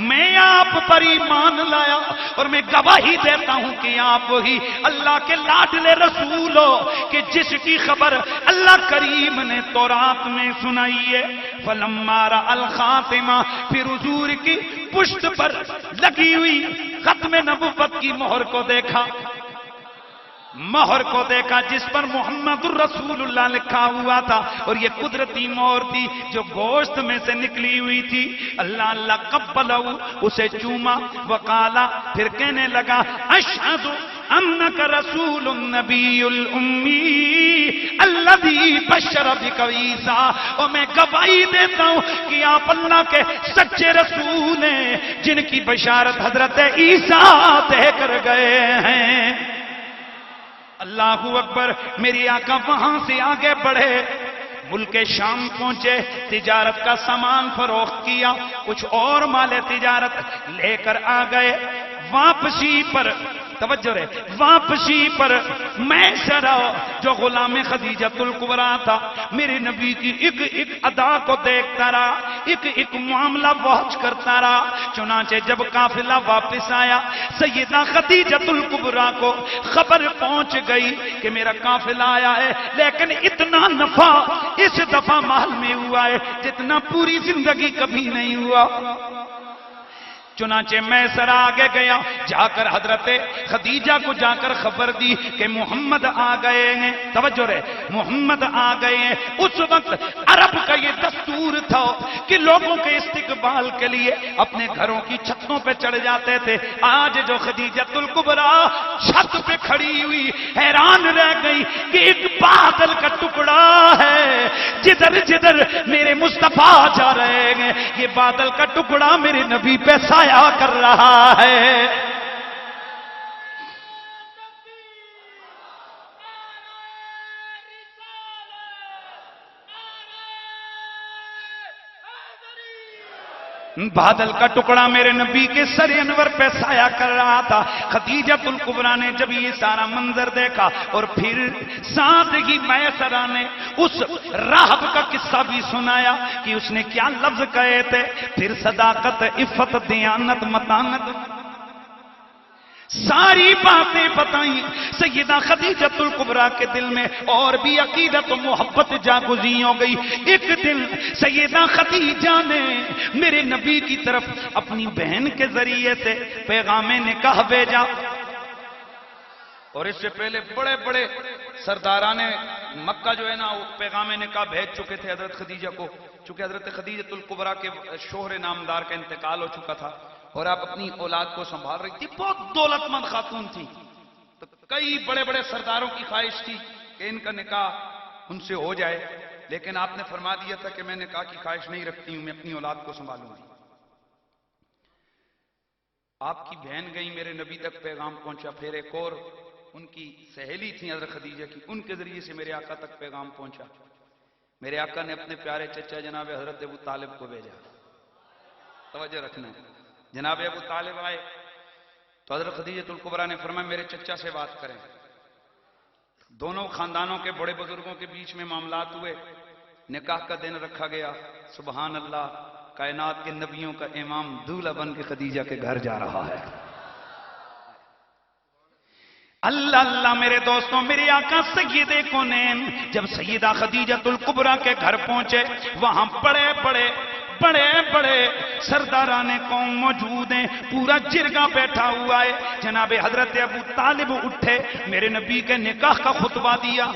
میں آپ پر ایمان لایا اور میں گواہی دیتا ہوں کہ آپ وہی اللہ کے لاڈلے رسول ہو کہ جس کی خبر اللہ کریم نے تورات میں سنائی ہے۔ فلما رأى الخاتمہ، پھر حضور کی پشت پر لگی ہوئی ختم نبوت کی مہر کو دیکھا، مہر کو دیکھا جس پر محمد الرسول اللہ لکھا ہوا تھا، اور یہ قدرتی مہر تھی جو گوشت میں سے نکلی ہوئی تھی۔ اللہ اللہ قبلہ، اسے چوما، وقالا، پھر کہنے لگا اشہد انک رسول النبی الامی الذی بشر بک عیسیٰ، اور میں گواہی دیتا ہوں کہ آپ اللہ کے سچے رسول ہیں جن کی بشارت حضرت عیسیٰ دے کر گئے ہیں۔ اللہ اکبر۔ میری آقا وہاں سے آگے بڑھے، ملک شام پہنچے، تجارت کا سامان فروخت کیا، کچھ اور مال تجارت لے کر آ گئے۔ واپسی پر توجہ رہے، واپسی پر میں سرا جو غلام خدیجۃ الکبریٰ تھا، میرے نبی کی ایک ایک ادا کو دیکھتا رہا، ایک ایک معاملہ واچ کرتا رہا۔ چنانچہ جب قافلہ واپس آیا، سیدہ خدیجۃ الکبریٰ کو خبر پہنچ گئی کہ میرا قافلہ آیا ہے، لیکن اتنا نفع اس دفعہ مال میں ہوا ہے جتنا پوری زندگی کبھی نہیں ہوا۔ چنانچہ میں سر آگے گیا، جا کر حضرت خدیجہ کو جا کر خبر دی کہ محمد آ گئے ہیں۔ توجہ رہے، محمد آ گئے ہیں۔ اس وقت عرب کا یہ دستور تھا کہ لوگوں کے استقبال کے لیے اپنے گھروں کی چھتوں پہ چڑھ جاتے تھے۔ آج جو خدیجۃ الکبریٰ چھت پہ کھڑی ہوئی حیران رہ گئی کہ ایک بادل کا ٹکڑا ہے، جدھر جدھر میرے مصطفیٰ جا رہے ہیں یہ بادل کا ٹکڑا میرے نبی پہ سایہ کر رہا ہے۔ بادل کا ٹکڑا میرے نبی کے سر انور پہ سایہ کر رہا تھا۔ خدیجۃ الکبریٰ نے جب یہ سارا منظر دیکھا اور پھر ساتھ ہی میسرہ نے اس راہب کا قصہ بھی سنایا کہ اس نے کیا لفظ کہے تھے، پھر صداقت، عفت، دیانت، متانت، ساری باتیں بتائیں۔ سیدہ خدیجۃ الکبریٰ کے دل میں اور بھی عقیدت و محبت جاگزیں ہو گئی۔ ایک دن سیدہ خدیجہ نے میرے نبی کی طرف اپنی بہن کے ذریعے سے پیغام نکاح بھیجا، اور اس سے پہلے بڑے بڑے سرداران مکہ جو ہے نا وہ پیغام نکاح بھیج چکے تھے حضرت خدیجہ کو، چونکہ حضرت خدیجۃ الکبریٰ کے شوہر نامدار کا انتقال ہو چکا تھا اور آپ اپنی اولاد کو سنبھال رہی تھی۔ بہت دولت مند خاتون تھی، تو کئی بڑے بڑے سرداروں کی خواہش تھی کہ ان کا نکاح ان سے ہو جائے، لیکن آپ نے فرما دیا تھا کہ میں نکاح کی خواہش نہیں رکھتی ہوں، میں اپنی اولاد کو سنبھالوں گی۔ آپ کی بہن گئی، میرے نبی تک پیغام پہنچا، پھر ایک اور ان کی سہیلی تھی حضرت خدیجہ کی، ان کے ذریعے سے میرے آقا تک پیغام پہنچا۔ میرے آقا نے اپنے پیارے چچا جناب حضرت ابو طالب کو بھیجا۔ توجہ رکھنا، جناب ابو طالب آئے تو حضرت خدیجۃ الکبریٰ نے فرمایا میرے چچا سے بات کریں۔ دونوں خاندانوں کے بڑے بزرگوں کے بیچ میں معاملات ہوئے، نکاح کا دن رکھا گیا۔ سبحان اللہ، کائنات کے نبیوں کا امام دولہا بن کے خدیجہ کے گھر جا رہا ہے۔ اللہ اللہ میرے دوستوں، میرے آقا سید کونین جب سیدہ خدیجۃ الکبریٰ کے گھر پہنچے، وہاں بڑے بڑے سرداران قوم موجود ہیں، پورا جرگہ بیٹھا ہوا ہے۔ جناب حضرت ابو طالب اٹھے، میرے نبی کے نکاح کا خطبہ دیا۔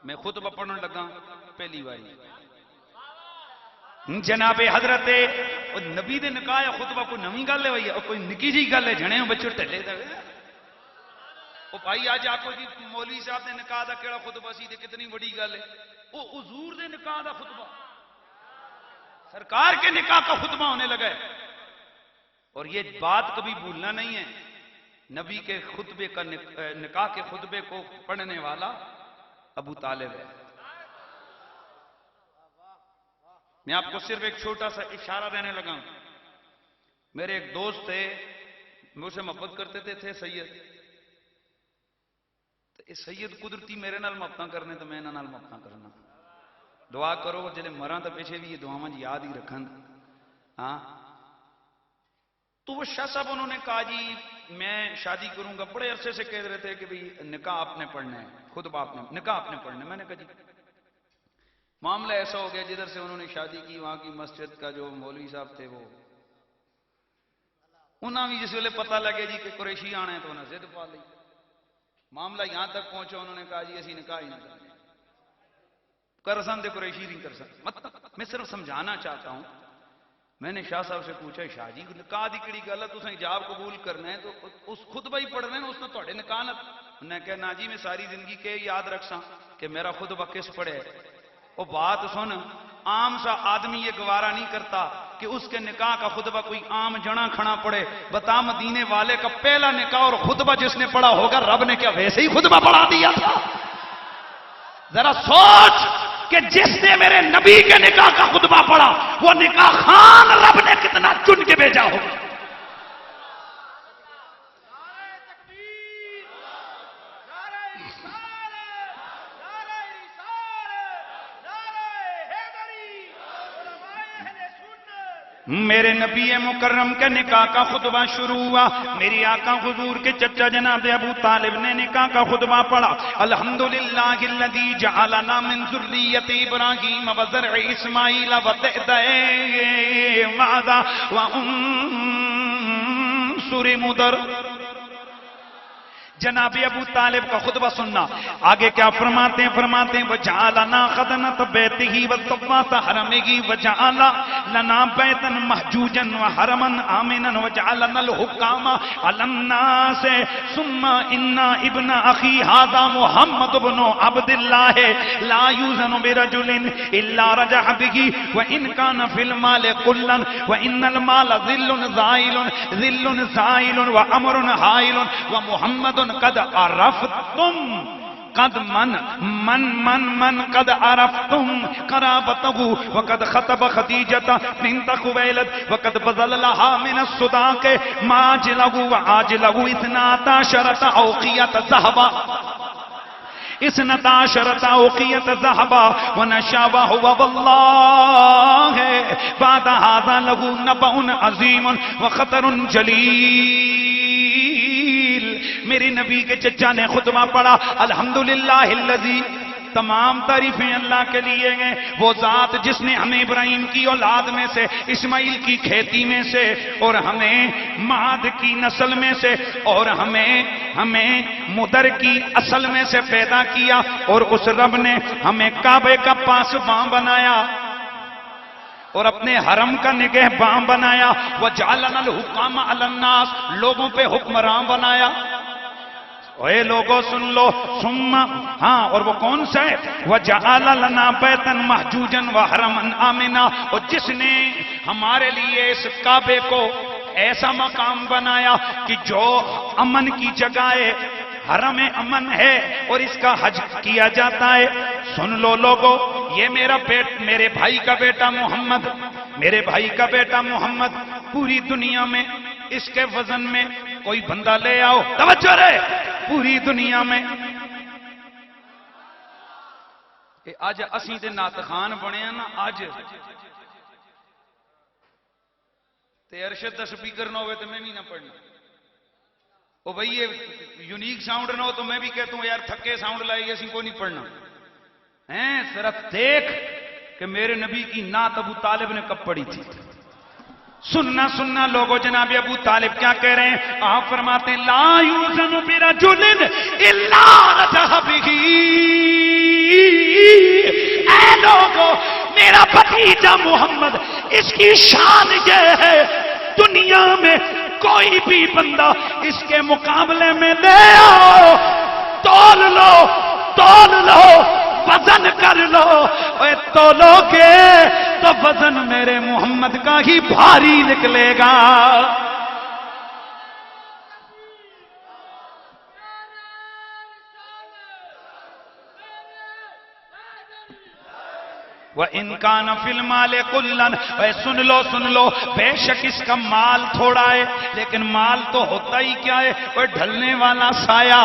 میں خطبہ پڑھنے لگا پہلی باری، جناب حضرت نبی دے نکاح یا خطبہ کوئی نویں گل ہے بھائی، کوئی نکی جی گل ہے، جھنے بچوں ٹھلے دے وہ بھائی آج آپ کو جی مولوی صاحب نے نکاح دا کیڑا خطبہ سی تے کتنی بڑی گل ہے، وہ حضور دے نکاح دا خطبہ، سرکار کے نکاح کا خطبہ ہونے لگا ہے۔ اور یہ بات کبھی بھولنا نہیں ہے، نبی کے خطبے کا نکاح کے خطبے کو پڑھنے والا ابو طالب ہے۔ میں آپ کو صرف ایک چھوٹا سا اشارہ دینے لگا ہوں۔ میرے ایک دوست تھے، مجھ سے محبت کرتے تھے سید، سید قدرتی میرے نال محبت کرنے تو میں انہاں نال محبت کرنا۔ دعا کرو جلے مراں تو پیچھے بھی یہ دعاواں یاد ہی رکھن۔ ہاں تو وہ شاہ صاحب انہوں نے کہا جی میں شادی کروں گا، بڑے عرصے سے کہہ رہے تھے کہ بھئی نکاح آپ نے پڑھنا ہے، خطبہ آپ نے، نکاح آپ نے پڑھنا ہے۔ میں نے کہا جی معاملہ ایسا ہو گیا، جدھر سے انہوں نے شادی کی وہاں کی مسجد کا جو مولوی صاحب تھے وہ انہاں بھی جس ویلے پتہ لگے جی کہ قریشی آنا ہے تو انہاں ضد پا لی۔ معاملہ یہاں تک پہنچا، انہوں نے کہا جی اسی نکاح ہی نہ کریں، کرسن دے قریشی نہیں کر سکتے۔ مطلب میں صرف سمجھانا چاہتا ہوں، میں نے شاہ صاحب سے پوچھا شاہ جی نکاح دی کڑی گل ہے، تساں حجاب قبول کرنا ہے تو اس خطبہ ہی پڑھنا ہے نا، اس نے تہاڈے نکاح نہ۔ انہوں نے کہا نا جی میں ساری زندگی کے یاد رکھساں کہ میرا خطبہ کس پڑھے ہے۔ وہ بات سن، عام سا آدمی یہ گوارا نہیں کرتا کہ اس کے نکاح کا خطبہ کوئی عام جنا کھڑا پڑے۔ بتا مدینے والے کا پہلا نکاح اور خطبہ جس نے پڑھا ہوگا، رب نے کیا ویسے ہی خطبہ پڑھا دیا تھا؟ ذرا سوچ کہ جس نے میرے نبی کے نکاح کا خطبہ پڑھا وہ نکاح خان رب نے کتنا چن کے بھیجا ہوگا۔ میرے نبی مکرم کے نکاح کا خطبہ شروع ہوا۔ میری آقا حضور کے چچا جناب ابو طالب نے نکاح کا خطبہ پڑھا۔ الحمدللہ الذی جعلنا من ذریۃ ابراہیم وزرع اسماعیل وتحدہ وعدہ وانصر مدر۔ جناب ابو طالب کا خطبہ سننا، آگے کیا فرماتے ہیں؟ فرماتے ہیں وَجَعَلَنَا خَدَنَةَ بَيْتِهِ وَالطَّوَّافَ حَرَمِهِ وَجَعَلَ لَنَا بَيْتًا مَحْجُوجًا وَحَرَمًا آمِنًا وَجَعَلَنَا الْحُكَامَ عَلَى النَّاسِ ثُمَّ إِنَّ ابْنَ أَخِي هَذَا مُحَمَّدُ بْنُ عَبْدِ اللَّهِ لَا يُوزَنُ بِرَجُلٍ إِلَّا رَجَعَ بِهِ وَإِنْ كَانَ فِي الْمَالِ قُلًّا وَإِنَّ الْمَالَ ذِلٌّ زَائِلٌ وَأَمْرٌ هَائِلٌ وَمُحَمَّدٌ قد عرفتم قد من قد عرفتم قرابته وقد خطب خدیجة بنت خویلد وقد بذل لها من الصداق ماجله وعاجله 12 أوقية ذهبا 12 أوقية ذهبا ونشابه والله بعد هذا له نبأ عظيم وخطر جليل۔ میری نبی کے چچا نے خطبہ پڑھا، الحمدللہ الذی، تمام تعریفیں اللہ کے لیے ہیں، وہ ذات جس نے ہمیں ابراہیم کی اولاد میں سے، اسماعیل کی کھیتی میں سے، اور ہمیں معاد کی نسل میں سے، اور ہمیں مدر کی اصل میں سے پیدا کیا، اور اس رب نے ہمیں کعبے کا پاسباں بنایا اور اپنے حرم کا نگہباں بنایا، وَجَعَلَنَا الْحُكَامَ عَلَى النَّاسِ، لوگوں پہ حکمران بنایا۔ اے لوگوں سن لو، ثم، ہاں اور وہ کون سا ہے؟ وَجَعَلَ لَنَا بَيْتًا مَحْجُوجًا وَحَرَمًا آمِنًا، اور جس نے ہمارے لیے اس کعبے کو ایسا مقام بنایا کہ جو امن کی جگہ ہے، حرم امن ہے اور اس کا حج کیا جاتا ہے۔ سن لو لوگو، یہ میرے بھائی کا بیٹا محمد، میرے بھائی کا بیٹا محمد، پوری دنیا میں اس کے وزن میں کوئی بندہ لے آؤ، توجہ رہے، پوری دنیا میں آج اسی دے نعت خان بنے ہیں نا، آج تے ارشد دا سپیکر نہ ہوئے تو میں بھی نہ پڑھنا، او بھئی یہ یونیک ساؤنڈ نہ ہو تو میں بھی کہتا ہوں یار تھکے ساؤنڈ لائے اسی کو نہیں پڑھنا ہیں۔ صرف دیکھ کہ میرے نبی کی نعت ابو طالب نے کب پڑھی تھی۔ سننا لوگوں، جناب ابو طالب کیا کہہ رہے ہیں؟ آپ فرماتے ہیں لا یوزن برجل الا رجح بہ، اے لوگوں میرا بھتیجا محمد، اس کی شان یہ ہے دنیا میں کوئی بھی بندہ اس کے مقابلے میں لے آؤ، تول لو وزن کر لو، اے تولو گے تو وزن میرے محمد کا ہی بھاری نکلے گا۔ وَإِن كَانَ فِي الْمَالِ قُلًّا، اے سن لو بے شک اس کا مال تھوڑا ہے، لیکن مال تو ہوتا ہی کیا ہے، وہ ڈھلنے والا سایہ،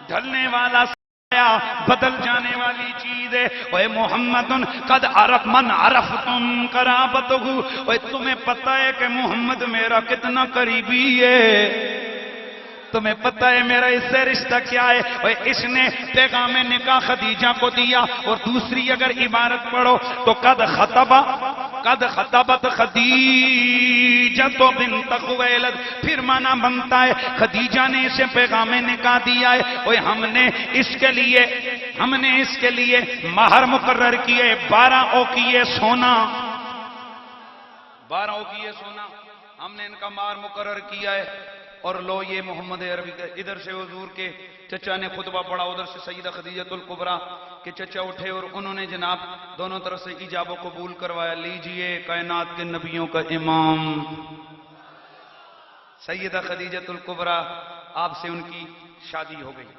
ڈھلنے والا سایہ، بدل جانے والی چیز ہے۔ اے محمد قد عرف من عرفتم قرابتہ، اے تمہیں پتہ ہے کہ محمد میرا کتنا قریبی ہے، تمہیں پتہ ہے میرا اس سے رشتہ کیا ہے۔ اور اس نے پیغام نکاح خدیجہ کو دیا، اور دوسری اگر عبارت پڑھو تو قد خطبت خدیجہ تو بنت خویلد، پھر معنی بنتا ہے خدیجہ نے اسے پیغام نکاح دیا ہے، اور ہم نے اس کے لیے مہر مقرر کیے 12 اوقیے سونا، 12 اوقیے سونا ہم نے ان کا مہر مقرر کیا ہے۔ اور لو یہ محمد عربی کا، ادھر سے حضور کے چچا نے خطبہ پڑھا، ادھر سے سیدہ خدیجہ الکبریٰ کے چچا اٹھے اور انہوں نے جناب دونوں طرف سے ایجاب و قبول کروایا۔ لیجئے کائنات کے نبیوں کا امام سیدہ خدیجہ الکبریٰ، آپ سے ان کی شادی ہو گئی۔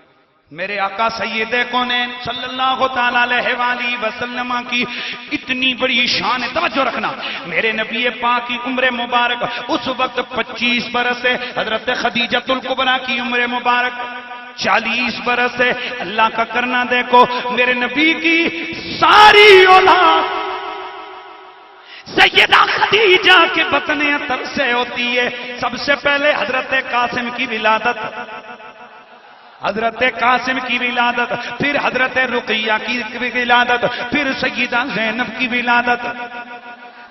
میرے آقا سید کونین صلی اللہ تعالیٰ علیہ وآلہ وسلم کی اتنی بڑی شان ہے، توجہ رکھنا، میرے نبی پاک کی عمر مبارک اس وقت 25 برس ہے، حضرت خدیجہ الکبریٰ کی عمر مبارک 40 برس ہے۔ اللہ کا کرنا دیکھو، میرے نبی کی ساری اولاد سیدہ خدیجہ کے بطن اطہر سے ہوتی ہے۔ سب سے پہلے حضرت قاسم کی ولادت، حضرت قاسم کی ولادت، پھر حضرت رقیہ کی ولادت، پھر سیدہ زینب کی ولادت،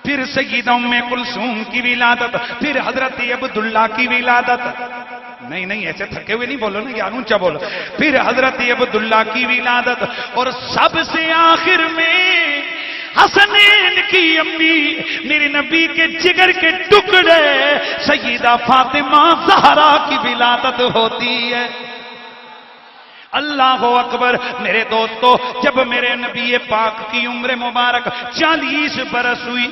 پھر سیدہ ام کلثوم کی ولادت، پھر حضرت عبداللہ کی ولادت، نہیں ایسے تھکے ہوئے نہیں بولو نا یار، اونچا بولو، پھر حضرت عبداللہ کی ولادت، اور سب سے آخر میں حسنین کی امی میرے نبی کے جگر کے ٹکڑے سیدہ فاطمہ زہرا کی ولادت ہوتی ہے۔ اللہ اکبر۔ میرے دوستو، جب میرے نبی پاک کی عمر مبارک 40 برس ہوئی،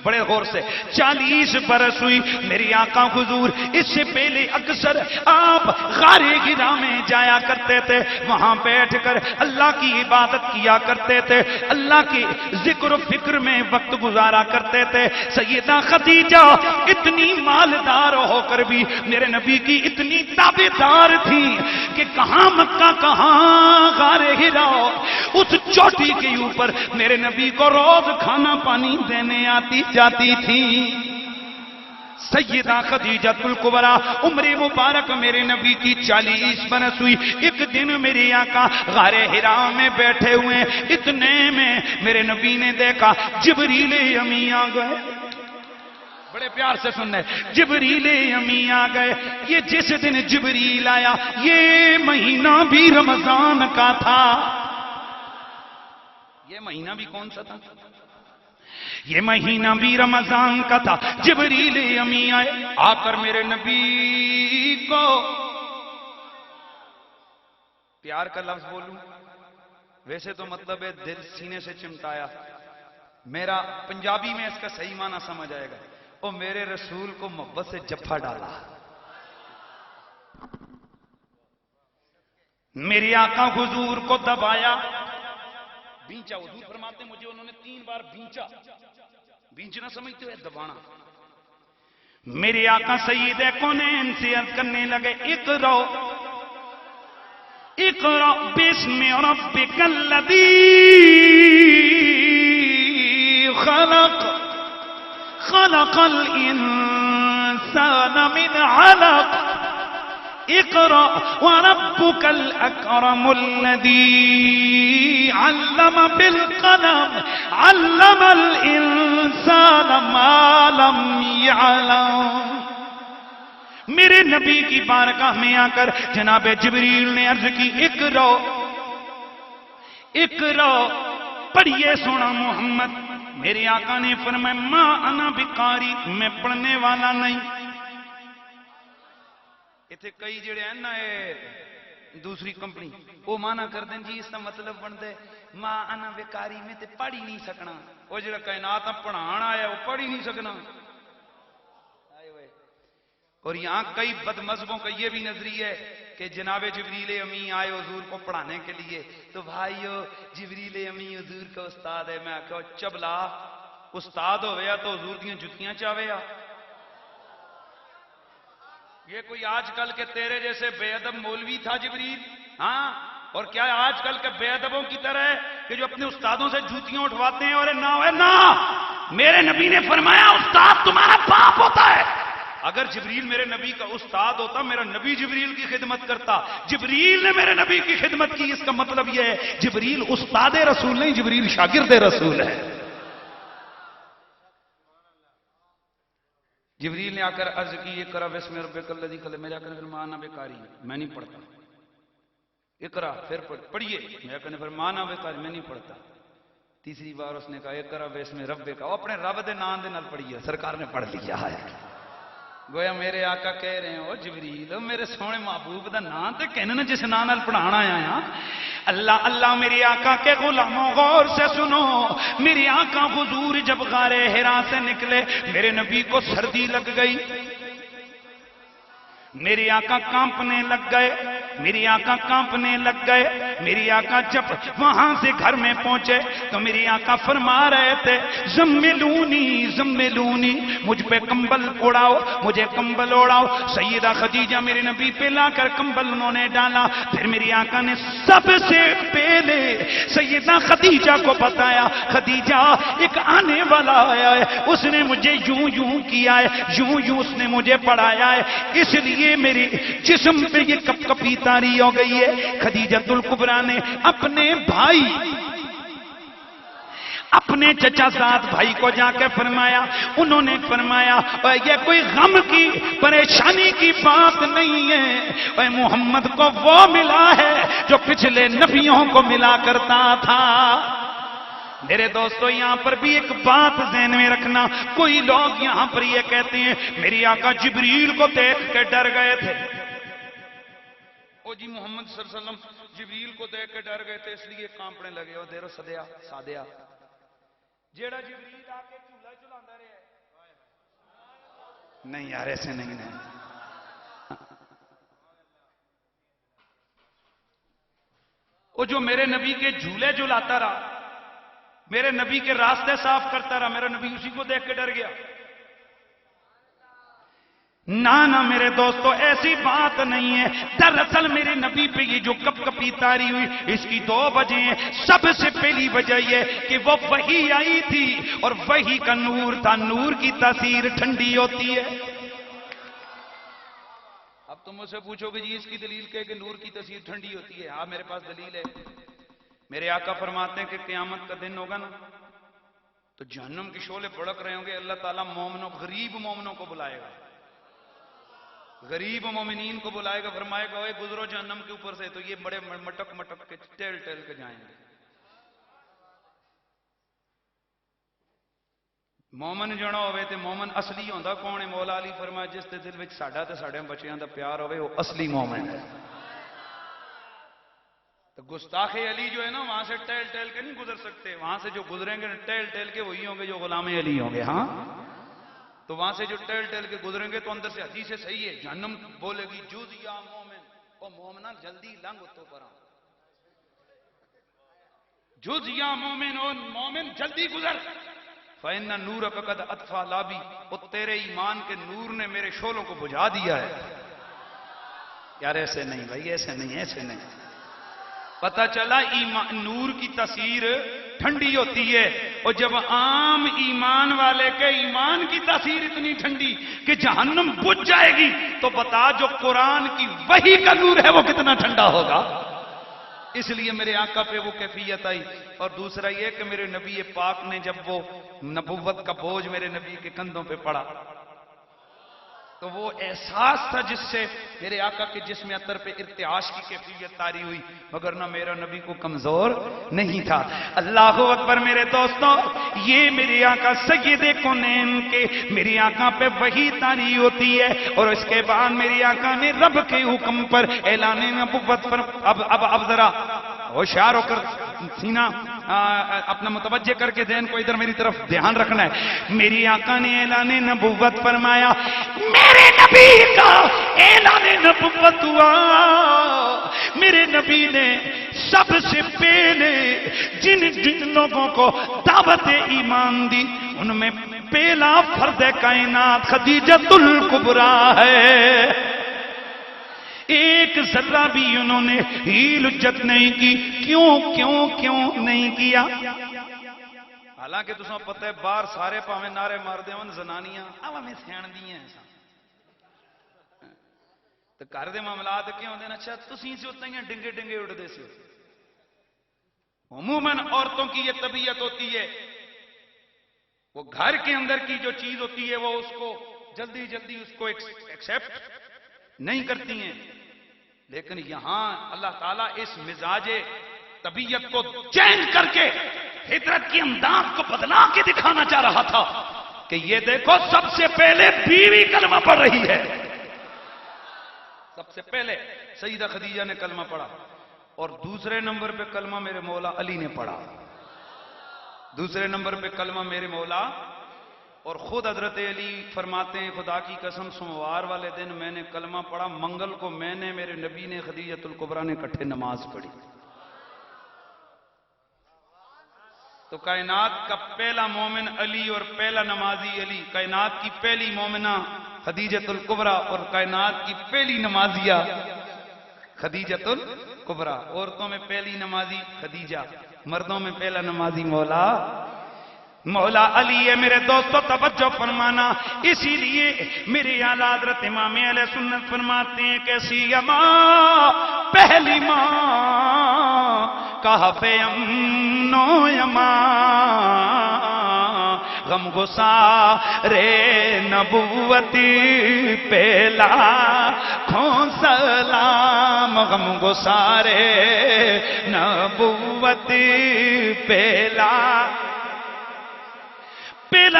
بڑے غور سے 40 برس ہوئی، میری آقا حضور اس سے پہلے اکثر آپ غار حرا میں جایا کرتے تھے، وہاں بیٹھ کر اللہ کی عبادت کیا کرتے تھے، اللہ کی ذکر و فکر میں وقت گزارا کرتے تھے۔ سیدہ خدیجہ اتنی مالدار ہو کر بھی میرے نبی کی اتنی تابعدار تھی کہ کہاں مکہ کہاں غار حرا، اس چوٹی کے اوپر میرے نبی کو روز کھانا پانی دینے آتی جاتی تھی۔ سیدہ خدیجہ الکبریٰ عمر مبارک میرے نبی کی 40 برس ہوئی۔ ایک دن میرے آقا غار حرا میں بیٹھے ہوئے، اتنے میں میرے نبی نے دیکھا جبریل امی آ گئے، بڑے پیار سے سننے، جبریل امی آ گئے۔ یہ جس دن جبریل آیا یہ مہینہ بھی رمضان کا تھا۔ یہ مہینہ بھی کون سا تھا؟ یہ مہینہ بھی رمضان کا تھا۔ جبریل امی آئے، آ کر میرے نبی کو پیار کا لفظ بولوں، ویسے تو مطلب ہے دل سینے سے چمٹایا، میرا پنجابی میں اس کا صحیح معنی سمجھ آئے گا، اور میرے رسول کو محبت سے جپھا ڈالا۔ میرے آقا حضور کو دبایا، بینچا، حضور فرماتے ہیں مجھے انہوں نے 3 بار بینچا، بینچنا سمجھتے ہوئے دبانا۔ میرے آقا سید کونین سے عرض کرنے لگے اقرأ اقرأ باسم ربک الذی خلق خلق الانسان من علق اقرأ وربك الأكرم الذي علم بالقلم علم الإنسان ما لم يعلم۔ میرے نبی کی بارگاہ میں آ کر جناب جبریل نے عرض کی اقرأ اقرأ، پڑھیے سونا محمد۔ میرے آقا نے فرمایا ما انا بقاری، میں پڑھنے والا نہیں۔ اتنے کئی جڑے ہیں نا دوسری کمپنی وہ مانا کر دیں جی اس کا مطلب بن دے ماں انا بیکاری میں تے پڑھ ہی نہیں سکنا، وہ جڑا کائنات پڑھان آیا وہ پڑھ ہی نہیں سکنا۔ اور یہاں کئی بد مذہبوں کا یہ بھی نظریہ ہے کہ جناب جبریل امی آئے حضور کو پڑھانے کے لیے، تو بھائیو جبریل امی حضور کا استاد ہے۔ میں کہو چبلا استاد ہویا تو حضور دیاں جتیاں چاویا۔ یہ کوئی آج کل کے تیرے جیسے بے ادب مولوی تھا جبریل؟ ہاں، اور کیا آج کل کے بے ادبوں کی طرح ہے کہ جو اپنے استادوں سے جوتیاں اٹھواتے ہیں؟ اور نہ میرے نبی نے فرمایا استاد تمہارا باپ ہوتا ہے۔ اگر جبریل میرے نبی کا استاد ہوتا، میرا نبی جبریل کی خدمت کرتا۔ جبریل نے میرے نبی کی خدمت کی، اس کا مطلب یہ ہے جبریل استاد رسول نہیں، جبریل شاگرد رسول ہے۔ جبریل نے آ کر عرض کی اقرا بسم ربک الذی خلق، میرے آقا نے فرمایا انا بیکاری، میں نہیں پڑھتا۔ اقرا، پھر پڑھیے، میرے آقا نے فرمایا انا بیکاری، میں نہیں پڑھتا۔ تیسری بار اس نے کہا اقرا بسم ربک، وہ اپنے رب دے نام دے نال پڑھیے، سرکار نے پڑھ لیا ہے۔ گویا میرے آقا کہہ رہے ہیں او جبریل میرے سونے محبوب دا نام تے کہنے نا جس نام نال پڑھانا آیا ہاں۔ اللہ اللہ میرے آقا کے غلاموں غور سے سنو، میرے آقا حضور جب غار حرا سے نکلے میرے نبی کو سردی لگ گئی، میرے آقا کانپنے لگ گئے، میرے آقا کانپنے لگ گئے۔ میرے آقا جب وہاں سے گھر میں پہنچے تو میرے آقا فرما رہے تھے زملونی زملونی، مجھ پہ کمبل اڑاؤ، مجھے کمبل اڑاؤ۔ سیدہ خدیجہ میرے نبی پہ لا کر کمبل انہوں نے ڈالا۔ پھر میرے آقا نے سب سے پہلے سیدہ خدیجہ کو بتایا خدیجہ ایک آنے والا آیا ہے، اس نے مجھے یوں یوں کیا ہے، یوں یوں اس نے مجھے پڑھایا ہے، اس لیے میرے جسم پہ یہ کپ کپی طاری ہو گئی ہے۔ خدیجۃ الکبریٰ نے اپنے بھائی، اپنے چچا زاد بھائی کو جا کے فرمایا، انہوں نے فرمایا یہ کوئی غم کی پریشانی کی بات نہیں ہے، اے محمد کو وہ ملا ہے جو پچھلے نبیوں کو ملا کرتا تھا۔ میرے دوستو یہاں پر بھی ایک بات ذہن میں رکھنا، کوئی لوگ یہاں پر یہ کہتے ہیں میری آقا جبریل کو دیکھ کے ڈر گئے تھے۔ او جی محمد صلی اللہ علیہ وسلم جبریل کو دیکھ کے ڈر گئے تھے اس لیے کانپنے لگے۔ او دیرو سدیا سادیا جیڑا جبریل آ کے جھولا جھلاندا رہے نہیں یار ایسے نہیں نہیں، وہ جو میرے نبی کے جھولے جھلاتا رہا، میرے نبی کے راستے صاف کرتا رہا، میرا نبی اسی کو دیکھ کے ڈر گیا؟ نہ میرے دوستو ایسی بات نہیں ہے۔ دراصل میرے نبی پہ یہ جو کپ کپی طاری ہوئی اس کی دو وجہ ہیں۔ سب سے پہلی وجہ یہ کہ وہ وحی آئی تھی اور وحی کا نور تھا، نور کی تاثیر ٹھنڈی ہوتی ہے۔ اب تم مجھ سے پوچھو کہ جی اس کی دلیل کہ نور کی تاثیر ٹھنڈی ہوتی ہے؟ ہاں میرے پاس دلیل ہے۔ میرے آقا فرماتے ہیں کہ قیامت کا دن ہوگا نا تو جہنم کی شعلے بھڑک رہے ہوں گے، اللہ تعالیٰ مومنوں غریب مومنوں کو بلائے گا، غریب مومنین کو بلائے گا، فرمائے گا اے گزرو جہنم کے اوپر سے، تو یہ بڑے مٹک مٹک کے ٹیل ٹیل کے جائیں گے۔ مومن جڑا ہوئے تے مومن اصلی ہوندا کون ہے؟ مولا علی فرمایا جس دے دل وچ ساڈا تے ساڈے بچیاں دا پیار ہوئے وہ اصلی مومن ہے۔ تو گستاخ علی جو ہے نا وہاں سے ٹیل ٹیل کے نہیں گزر سکتے، وہاں سے جو گزریں گے ٹیل ٹیل کے وہی ہوں گے جو غلام علی ہوں گے۔ ہاں تو وہاں سے جو ٹیل ٹیل کے گزریں گے تو اندر سے حدیث صحیح ہے، جہنم بولے گی جز یا مومن، او مومنہ جلدی لنگ تو پرا، جز یا مومن، او مومن جلدی گزر، فَإِنَّ نُورَكَ قَدْ أَطْفَى لَابِي، او تیرے ایمان کے نور نے میرے شعلوں کو بجھا دیا ہے۔ یار ایسے نہیں بھائی، ایسے نہیں، ایسے نہیں۔ پتہ چلا نور کی تاثیر ٹھنڈی ہوتی ہے، اور جب عام ایمان والے کے ایمان کی تاثیر اتنی ٹھنڈی کہ جہنم بجھ جائے گی تو بتا جو قرآن کی وحی کا نور ہے وہ کتنا ٹھنڈا ہوگا۔ اس لیے میرے آقا پہ وہ کیفیت آئی۔ اور دوسرا یہ کہ میرے نبی پاک نے جب وہ نبوت کا بوجھ میرے نبی کے کندھوں پہ پڑا، تو وہ احساس تھا جس سے میرے آقا کے جسم اطہر پہ ارتعاش کی کیفیت طاری ہوئی، مگر نہ میرا نبی کو کمزور نہیں تھا۔ اللہ اکبر میرے دوستوں، یہ میرے آقا سید کونین کے میرے آقا پہ وحی طاری ہوتی ہے، اور اس کے بعد میرے آقا نے رب کے حکم پر اعلان نبوت پر اب ذرا ہوشیار ہو کر سینہ اپنا متوجہ کر کے ذہن کو ادھر میری طرف دھیان رکھنا ہے۔ میری آقا نے اعلان نبوت فرمایا، میرے نبی کا اعلان نبوت ہوا، میرے نبی نے سب سے پہلے جن لوگوں کو دعوت ایمان دی ان میں پہلا فرد کائنات خدیجۃ الکبریٰ ہے۔ ایک ذرہ بھی انہوں نے ہیل جت نہیں کی۔ کیوں نہیں کیا؟ حالانکہ تساں پتہ ہے باہر سارے پاویں نعرے مار دے ہون زنانیاں اب ہمیں سیاں دی ہیں تو گھر دے معاملات کیوں ہوندے نے؟ اچھا تسی سے اتنا ہی ڈنگے اڑ دے سے۔ عموماً عورتوں کی یہ طبیعت ہوتی ہے، وہ گھر کے اندر کی جو چیز ہوتی ہے وہ اس کو جلدی اس کو ایکسیپٹ نہیں کرتی ہیں، لیکن یہاں اللہ تعالیٰ اس مزاج طبیعت کو چینج کر کے فطرت کی انداز کو بدلا کے دکھانا چاہ رہا تھا کہ یہ دیکھو سب سے پہلے بیوی کلمہ پڑھ رہی ہے۔ سب سے پہلے سیدہ خدیجہ نے کلمہ پڑھا، اور دوسرے نمبر پہ کلمہ میرے مولا علی نے پڑھا، دوسرے نمبر پہ کلمہ میرے مولا، اور خود حضرت علی فرماتے ہیں خدا کی قسم سوموار والے دن میں نے کلمہ پڑھا، منگل کو میں نے میرے نبی نے خدیجۃ الکبریٰ نے اکٹھے نماز پڑھی۔ تو کائنات کا پہلا مومن علی اور پہلا نمازی علی، کائنات کی پہلی مومنہ خدیجۃ الکبریٰ اور کائنات کی پہلی نمازیہ خدیجۃ الکبریٰ۔ عورتوں میں پہلی نمازی خدیجہ، مردوں میں پہلا نمازی مولا علی ہے۔ میرے دوستو توجہ فرمانا، اسی لیے میرے اعلیٰ حضرت امام علیہ سنت فرماتے ہیں کہ سیما پہلی ماں کہف امن و امان، غم گسار نبوتی پہلا کھوں سلام، غم گسار نبوتی پہلا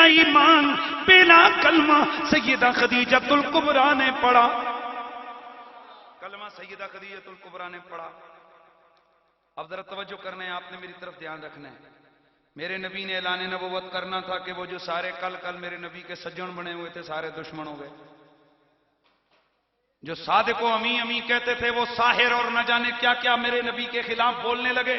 ایمان، پہلا کلمہ سیدہ خدیجۃ الکبریٰ نے پڑھا، کلمہ سیدہ خدیجۃ الکبریٰ نے پڑھا۔ اب ذرا توجہ کرنا ہے، آپ نے میری طرف دھیان رکھنا ہے۔ میرے نبی نے اعلان نبوت کرنا تھا کہ وہ جو سارے کل میرے نبی کے سجن بنے ہوئے تھے سارے دشمن ہو گئے، جو صادق و امی کہتے تھے وہ ساحر اور نہ جانے کیا کیا میرے نبی کے خلاف بولنے لگے،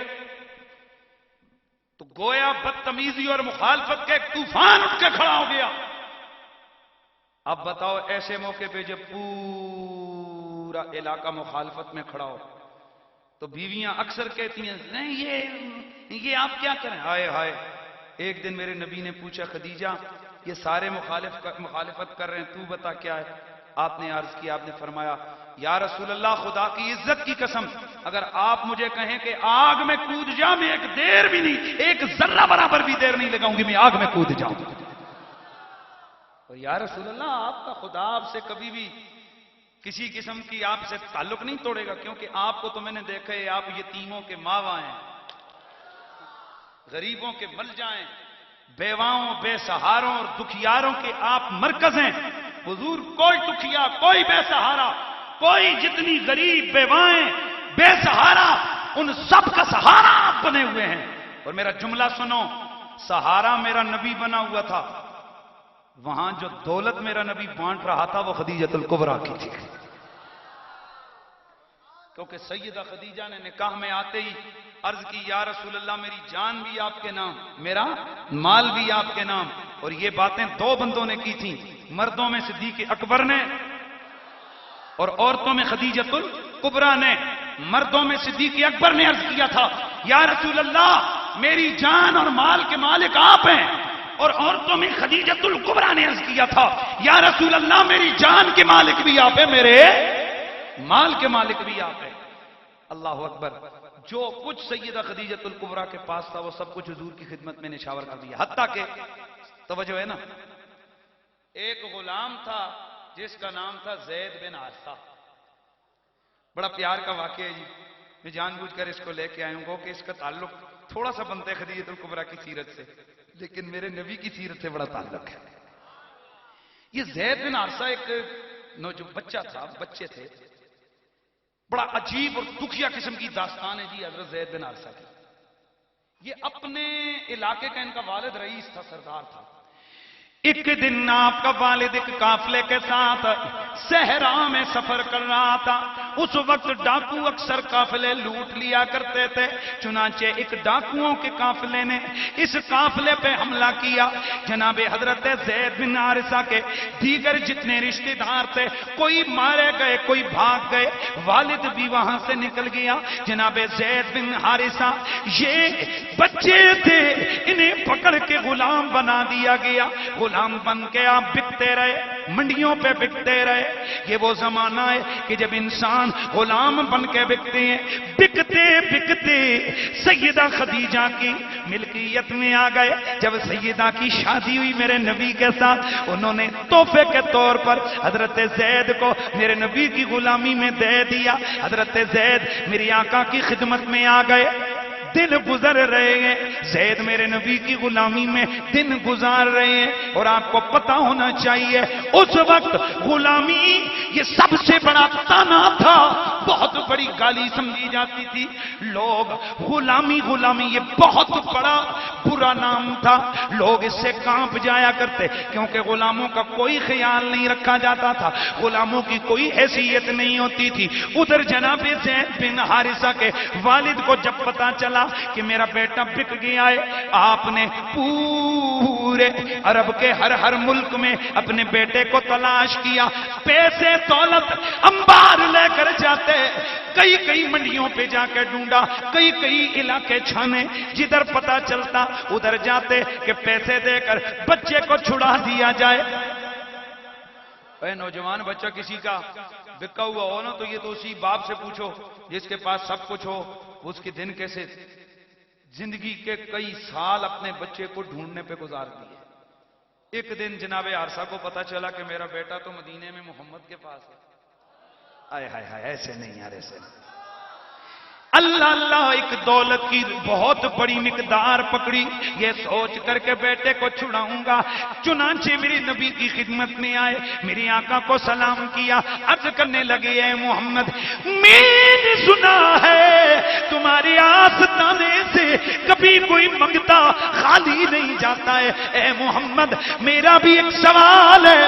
تو گویا بدتمیزی اور مخالفت کا ایک طوفان اٹھ کے کھڑا ہو گیا۔ اب بتاؤ ایسے موقع پہ جب پورا علاقہ مخالفت میں کھڑا ہو تو بیویاں اکثر کہتی ہیں نہیں یہ آپ کیا کریں؟ ہائے ہائے، ایک دن میرے نبی نے پوچھا خدیجہ یہ سارے مخالفت کر رہے ہیں، تو بتا کیا ہے؟ آپ نے عرض کیا، آپ نے فرمایا یا رسول اللہ خدا کی عزت کی قسم اگر آپ مجھے کہیں کہ آگ میں کود جا، میں ایک دیر بھی نہیں، ایک ذرہ برابر بھی دیر نہیں لگاؤں گی، میں آگ میں کود جاؤں۔ اور یا رسول اللہ آپ کا خدا آپ سے کبھی بھی کسی قسم کی آپ سے تعلق نہیں توڑے گا، کیونکہ آپ کو تو میں نے دیکھا ہے آپ یتیموں کے ماوا ہیں، غریبوں کے ملجا ہیں، بیواؤں بے سہاروں اور دکھیاروں کے آپ مرکز ہیں۔ حضور کوئی دکھیا، کوئی بے سہارا، کوئی جتنی غریب بیوائیں بے سہارا ان سب کا سہارا آپ بنے ہوئے ہیں۔ اور میرا جملہ سنو، سہارا میرا نبی بنا ہوا تھا، وہاں جو دولت میرا نبی بانٹ رہا تھا وہ خدیجۃ الکبریٰ کی تھی، کیونکہ سیدہ خدیجہ نے نکاح میں آتے ہی عرض کی یا رسول اللہ میری جان بھی آپ کے نام، میرا مال بھی آپ کے نام۔ اور یہ باتیں دو بندوں نے کی تھیں، مردوں میں صدیق اکبر نے اور عورتوں میں خدیجۃ الکبریٰ نے۔ مردوں میں صدیق اکبر نے عرض کیا تھا یا رسول اللہ میری جان اور مال کے مالک آپ ہیں، اور عورتوں میں خدیجۃ الکبریٰ نے عرض کیا تھا یا رسول اللہ میری جان کے مالک بھی آپ ہیں، میرے مال کے مالک بھی آپ ہیں۔ اللہ اکبر، جو کچھ سیدہ خدیجۃ الکبریٰ کے پاس تھا وہ سب کچھ حضور کی خدمت میں نشاور کر دیا، حتیٰ کہ توجہ ہے نا، ایک غلام تھا جس کا نام تھا زید بن حارثہ. بڑا پیار کا واقعہ ہے جی. میں جان بوجھ کر اس کو لے کے آئوں گا کہ اس کا تعلق تھوڑا سا بنتا ہے خدیجہ الکبریٰ کی سیرت سے، لیکن میرے نبی کی سیرت سے بڑا تعلق ہے. یہ زید بن حارثہ ایک جو بچہ تھا، بچے تھے. بڑا عجیب اور دکھیا قسم کی داستان ہے جی حضرت زید بن حارثہ کی. یہ اپنے علاقے کا ان کا والد رئیس تھا، سردار تھا. ایک دن آپ کا والد ایک قافلے کے ساتھ صحرا میں سفر کر رہا تھا. اس وقت ڈاکو اکثر قافلے لوٹ لیا کرتے تھے. چنانچہ ایک ڈاکوؤں کے قافلے نے اس قافلے پہ حملہ کیا. جناب حضرت زید بن حارثہ کے دیگر جتنے رشتہ دار تھے کوئی مارے گئے، کوئی بھاگ گئے. والد بھی وہاں سے نکل گیا. جناب زید بن حارثہ یہ بچے تھے، انہیں پکڑ کے غلام بنا دیا گیا. غلام بن کے آپ بکتے رہے، منڈیوں پہ بکتے رہے. یہ وہ زمانہ ہے کہ جب انسان غلام بن کے بکتے ہیں. بکتے بکتے سیدہ خدیجہ کی ملکیت میں آ گئے. جب سیدہ کی شادی ہوئی میرے نبی کے ساتھ، انہوں نے تحفے کے طور پر حضرت زید کو میرے نبی کی غلامی میں دے دیا. حضرت زید میری آقا کی خدمت میں آ گئے. دن گزر رہے ہیں، زید میرے نبی کی غلامی میں دن گزار رہے ہیں. اور آپ کو پتا ہونا چاہیے اس وقت غلامی یہ سب سے بڑا تانا تھا، بہت بڑی گالی سمجھی جاتی تھی. لوگ غلامی یہ بہت بڑا برا نام تھا. لوگ اس سے کانپ جایا کرتے کیونکہ غلاموں کا کوئی خیال نہیں رکھا جاتا تھا، غلاموں کی کوئی حیثیت نہیں ہوتی تھی. ادھر جناب زید بن حارثہ کے والد کو جب پتا چلا کہ میرا بیٹا بک گیا ہے، آپ نے پورے عرب کے ہر ملک میں اپنے بیٹے کو تلاش کیا. پیسے دولت انبار لے کر جاتے، کئی منڈیوں پہ جا کے ڈھونڈا، کئی علاقے چھانے، جدھر پتا چلتا ادھر جاتے کہ پیسے دے کر بچے کو چھڑا دیا جائے. اے نوجوان بچہ کسی کا بکا ہوا ہو نا تو یہ تو اسی باپ سے پوچھو جس کے پاس سب کچھ ہو. اس کے دن کیسے زندگی کے کئی سال اپنے بچے کو ڈھونڈنے پہ گزار دیے. ایک دن جناب حارثہ کو پتا چلا کہ میرا بیٹا تو مدینے میں محمد کے پاس ہے. آئے ہائے ہائے، ایسے نہیں یار، ایسے نہیں. اللہ ایک دولت کی بہت بڑی مقدار پکڑی، یہ سوچ کر کے بیٹے کو چھڑاؤں گا. چنانچہ میری نبی کی خدمت میں آئے، میری آقا کو سلام کیا، عرض کرنے لگے اے محمد، میں نے سنا ہے تمہاری آستانے سے کبھی کوئی منگتا خالی نہیں جاتا ہے. اے محمد میرا بھی ایک سوال ہے،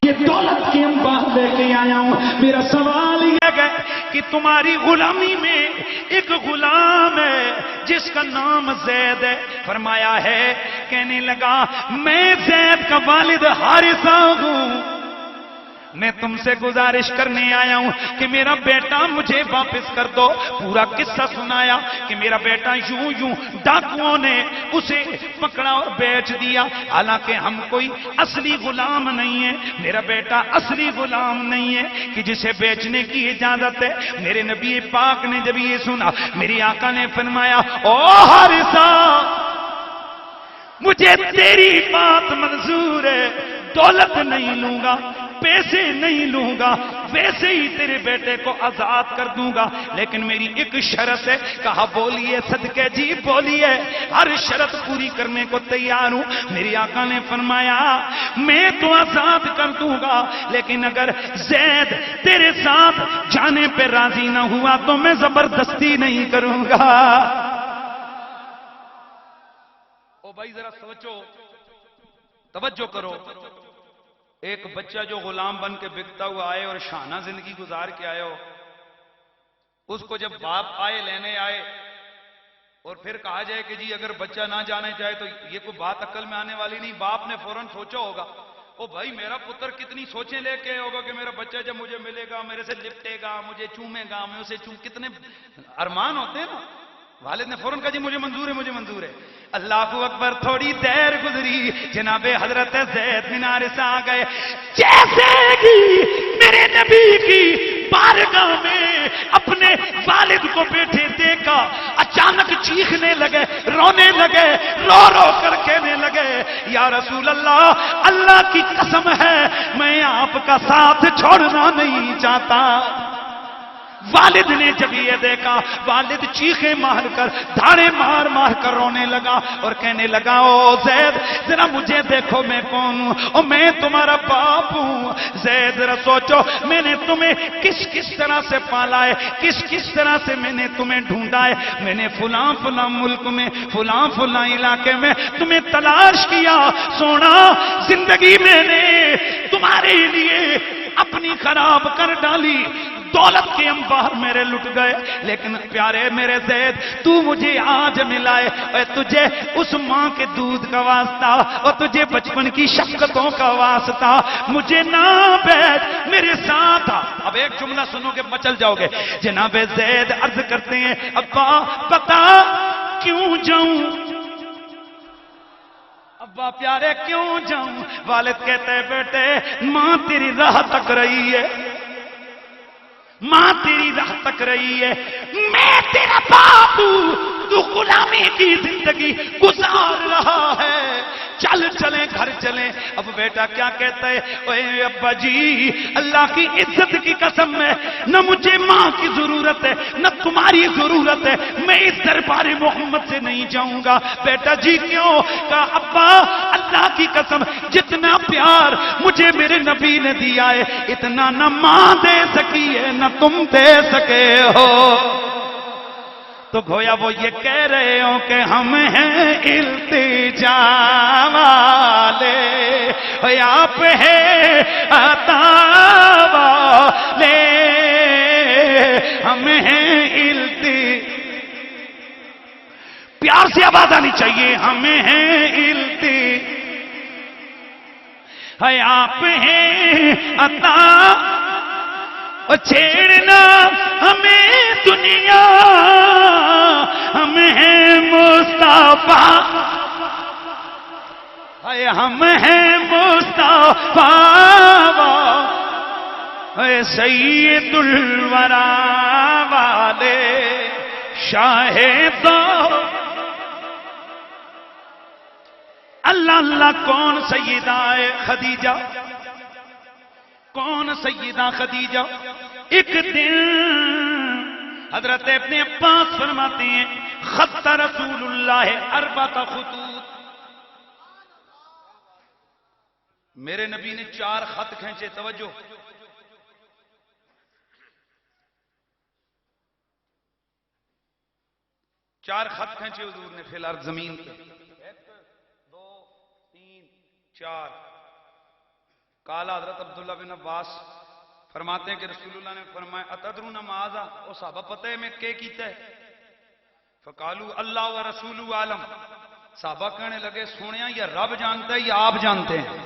یہ دولت کی انبار لے کے آیا ہوں. میرا سوال یہ ہے کہ تمہاری غلامی میں ایک غلام ہے جس کا نام زید ہے. فرمایا ہے. کہنے لگا میں زید کا والد حارثہ ہوں، میں تم سے گزارش کرنے آیا ہوں کہ میرا بیٹا مجھے واپس کر دو. پورا قصہ سنایا کہ میرا بیٹا یوں ڈاکوؤں نے اسے پکڑا اور بیچ دیا. حالانکہ ہم کوئی اصلی غلام نہیں ہے، میرا بیٹا اصلی غلام نہیں ہے کہ جسے بیچنے کی اجازت ہے. میرے نبی پاک نے جب یہ سنا، میری آقا نے فرمایا او حارثہ، مجھے تیری بات منظور ہے، دولت نہیں لوں گا، پیسے نہیں لوں گا، ویسے ہی تیرے بیٹے کو آزاد کر دوں گا، لیکن میری ایک شرط ہے. کہا بولیے صدقے جی بولیے. ہر شرط پوری کرنے کو تیار ہوں. میری آقا نے فرمایا میں تو آزاد کر دوں گا، لیکن اگر زید تیرے ساتھ جانے پہ راضی نہ ہوا تو میں زبردستی نہیں کروں گا. او بھائی ذرا سوچو، توجہ کرو. ایک بچہ جو غلام بن کے بکتا ہوا آئے اور شانہ زندگی گزار کے آئے ہو، اس کو جب باپ آئے لینے آئے اور پھر کہا جائے کہ جی اگر بچہ نہ جانے چاہے تو یہ کوئی بات عقل میں آنے والی نہیں. باپ نے فوراً سوچا ہوگا او بھائی میرا پتر کتنی سوچیں لے کے ہوگا کہ میرا بچہ جب مجھے ملے گا میرے سے لپٹے گا، مجھے چومے گا، میں اسے کتنے ارمان ہوتے ہیں نا. والد نے فوراً کہا جی مجھے منظور ہے، مجھے منظور ہے. اللہ اکبر. تھوڑی دیر گزری، جناب حضرت زید بن حارثہ آ گئے. جیسے ہی میرے نبی کی بارگاہ میں اپنے والد کو بیٹھے دیکھا، اچانک چیخنے لگے، رونے لگے، رو رو کر کہنے لگے یا رسول اللہ، اللہ کی قسم ہے میں آپ کا ساتھ چھوڑنا نہیں چاہتا۔ والد نے جب یہ دیکھا، والد چیخیں مار کر، دھاڑے مار مار کر رونے لگا اور کہنے لگا او زید ذرا مجھے دیکھو میں کون ہوں، اور میں تمہارا باپ ہوں۔ زید ذرا سوچو میں نے تمہیں کس کس طرح سے پالا ہے، کس کس طرح سے میں نے تمہیں ڈھونڈا ہے، میں نے فلاں فلاں ملک میں، فلاں فلاں علاقے میں تمہیں تلاش کیا، سونا زندگی میں نے تمہارے لیے اپنی خراب کر ڈالی، دولت کے انبار میرے لٹ گئے، لیکن پیارے میرے زید تو مجھے آج ملائے، اور تجھے اس ماں کے دودھ کا واسطہ اور تجھے بچپن کی شفقتوں کا واسطہ، مجھے نہ بیٹھ میرے ساتھ آ۔ اب ایک جملہ سنو گے مچل جاؤ گے۔ جناب زید عرض کرتے ہیں ابا بتا کیوں جاؤں، ابا پیارے کیوں جاؤں؟ والد کہتے ہیں بیٹے ماں تیری راہ تک رہی ہے، ماں تیری راہ تک رہی ہے، میں تیرا باپ ہوں، تو غلامی کی زندگی گزار رہا ہے، چل چلیں گھر چلیں۔ اب بیٹا کیا کہتا ہے؟ اے ابا جی اللہ کی عزت کی قسم ہے نہ مجھے ماں کی ضرورت ہے نہ تمہاری ضرورت ہے، میں اس دربار محمد سے نہیں جاؤں گا۔ بیٹا جی کیوں؟ کہا ابا اللہ کی قسم جتنا پیار مجھے میرے نبی نے دیا ہے اتنا نہ ماں دے سکی ہے نہ تم دے سکے ہو۔ تو گویا وہ یہ کہہ رہے ہو کہ ہم ہیں التجا والے، آپ ہیں عطا والے، ہم ہیں پیار سے آواز آنی چاہیے، ہم ہیں آپ ہیں عطا، چھیڑنا ہمیں دنیا، ہم ہیں مصطفیٰ، ہم ہیں مصطفیٰ، سید الورا والے شاہد اللہ اللہ۔ کون سیدہ ہے خدیجہ؟ کون سیدہ خدیجہ؟ ایک دن حضرت ابن عباس فرماتے ہیں خط رسول اللہ 4 خطوط، میرے نبی نے 4 خط کھینچے، توجہ، چار خط کھینچے حضور نے فی الارض زمین پہ، 1 2 3 4۔ قال حضرت عبداللہ بن عباس فرماتے ہیں کہ رسول اللہ نے فرمایا اتدرون ماذا، او صحابہ پتہ ہے میں کیا کیتا ہے؟ فقالوا اللہ و رسول عالم، صحابہ کہنے لگے سونیا یا رب جانتا ہے یا آپ جانتے ہیں؟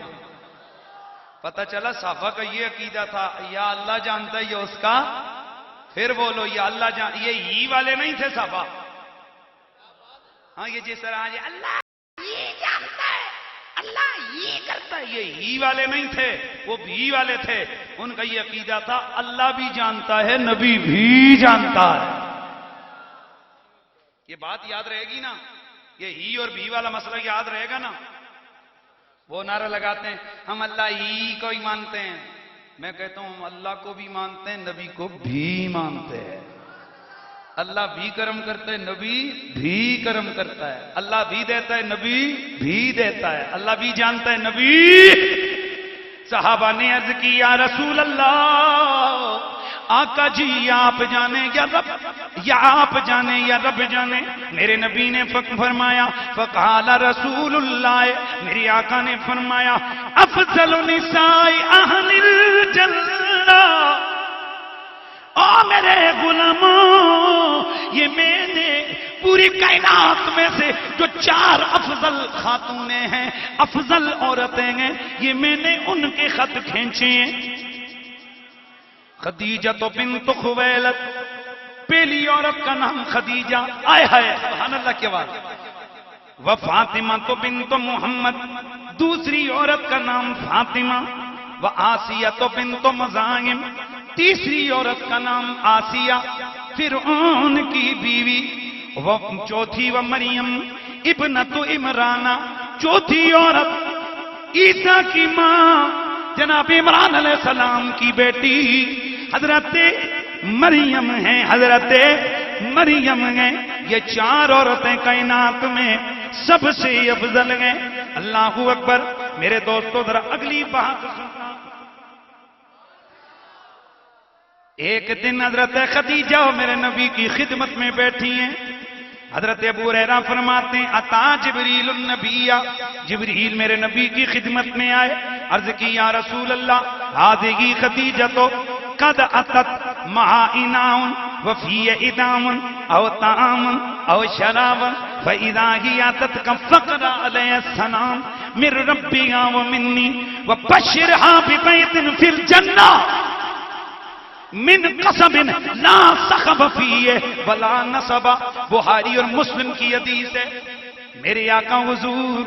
پتہ چلا صحابہ کا یہ عقیدہ تھا یا اللہ جانتا ہے یا اس کا، پھر بولو یا اللہ جانتا، یہ ہی والے نہیں تھے صحابہ، ہاں یہ جس طرح آج اللہ یہ جانتا ہے اللہ یہ کرتا ہے، یہ ہی والے نہیں تھے، وہ بھی والے تھے، ان کا یہ عقیدہ تھا اللہ بھی جانتا ہے نبی بھی جانتا ہے۔ یہ بات یاد رہے گی نا، یہ ہی اور بھی والا مسئلہ یاد رہے گا نا۔ وہ نعرہ لگاتے ہیں ہم اللہ ہی کو ہی مانتے ہیں، میں کہتا ہوں ہم اللہ کو بھی مانتے ہیں نبی کو بھی مانتے ہیں، اللہ بھی کرم کرتا ہے نبی بھی کرم کرتا ہے، اللہ بھی دیتا ہے نبی بھی دیتا ہے، اللہ بھی جانتا ہے نبی۔ صحابہ نے عرض کی یا رسول اللہ، آقا جی آپ جانے یا رب، یا آپ جانے یا رب جانے۔ میرے نبی نے فرمایا فقال رسول اللہ، میری آقا نے فرمایا افضل نساء اہل الجنہ، او میرے غلاموں یہ میں نے پوری کائنات میں سے جو 4 افضل خاتونیں ہیں، افضل عورتیں ہیں، یہ میں نے ان کے خط کھینچے ہیں۔ خدیجہ تو بنت خویلد، پہلی عورت کا نام خدیجہ، آئے ہائے سبحان اللہ کی بات، و فاطمہ تو بنت محمد، دوسری عورت کا نام فاطمہ، و آسیہ تو بنت مزاحم، تیسری عورت کا نام آسیہ فرعون کی بیوی، چوتھی و مریم ابنت عمران، چوتھی عورت عیسیٰ کی ماں جناب عمران علیہ السلام کی بیٹی حضرت مریم ہیں، حضرت مریم ہیں۔ یہ چار عورتیں کائنات میں سب سے افضل ہیں۔ اللہ اکبر۔ میرے دوستو ذرا اگلی بات سننا۔ ایک دن حضرت خدیجہ میرے نبی کی خدمت میں بیٹھی ہیں۔ حضرت ابو ہریرہ فرماتے ہیں اتا جبریل النبی، جبریل میرے نبی کی خدمت میں آئے، عرض کی یا رسول اللہ هذه خدیجہ قد اتت مع اناء وفی ادام او طعام او شراب فاذا هي اتتك فقرا علیہ السلام من ربها ومنی وبشرها ببیت فی الجنہ من قصب لا صخب فیہ ولا نصب۔ بخاری اور مسلم کی حدیث ہے۔ میرے آقا حضور،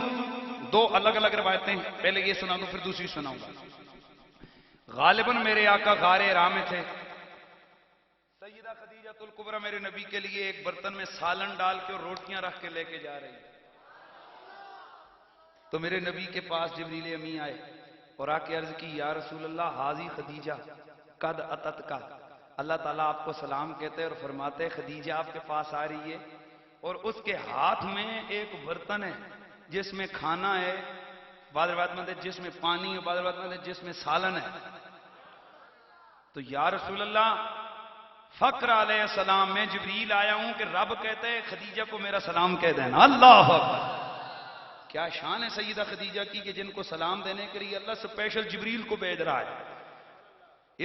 دو الگ الگ روایتیں ہیں، پہلے یہ سنا دوں پھر دوسری سناؤں گا۔ غالباً میرے آقا غار حرا میں تھے۔ سیدہ خدیجہ الکبریٰ میرے نبی کے لیے ایک برتن میں سالن ڈال کے اور روٹیاں رکھ کے لے کے جا رہی، تو میرے نبی کے پاس جبریل امی آئے اور آ کے عرض کی یا رسول اللہ حاضی خدیجہ قد اتت کا، اللہ تعالیٰ آپ کو سلام کہتے اور فرماتے ہیں خدیجہ آپ کے پاس آ رہی ہے اور اس کے ہاتھ میں ایک برتن ہے جس میں کھانا ہے، بعض روایت میں جس میں پانی ہے، بعض روایت میں جس میں سالن ہے۔ تو یا رسول اللہ فقر علیہ السلام میں جبریل آیا ہوں کہ رب کہتے ہیں خدیجہ کو میرا سلام کہہ دینا۔ اللہ اکبر۔ کیا شان ہے سیدہ خدیجہ کی کہ جن کو سلام دینے کے لیے اللہ اسپیشل جبریل کو بھیج رہا ہے۔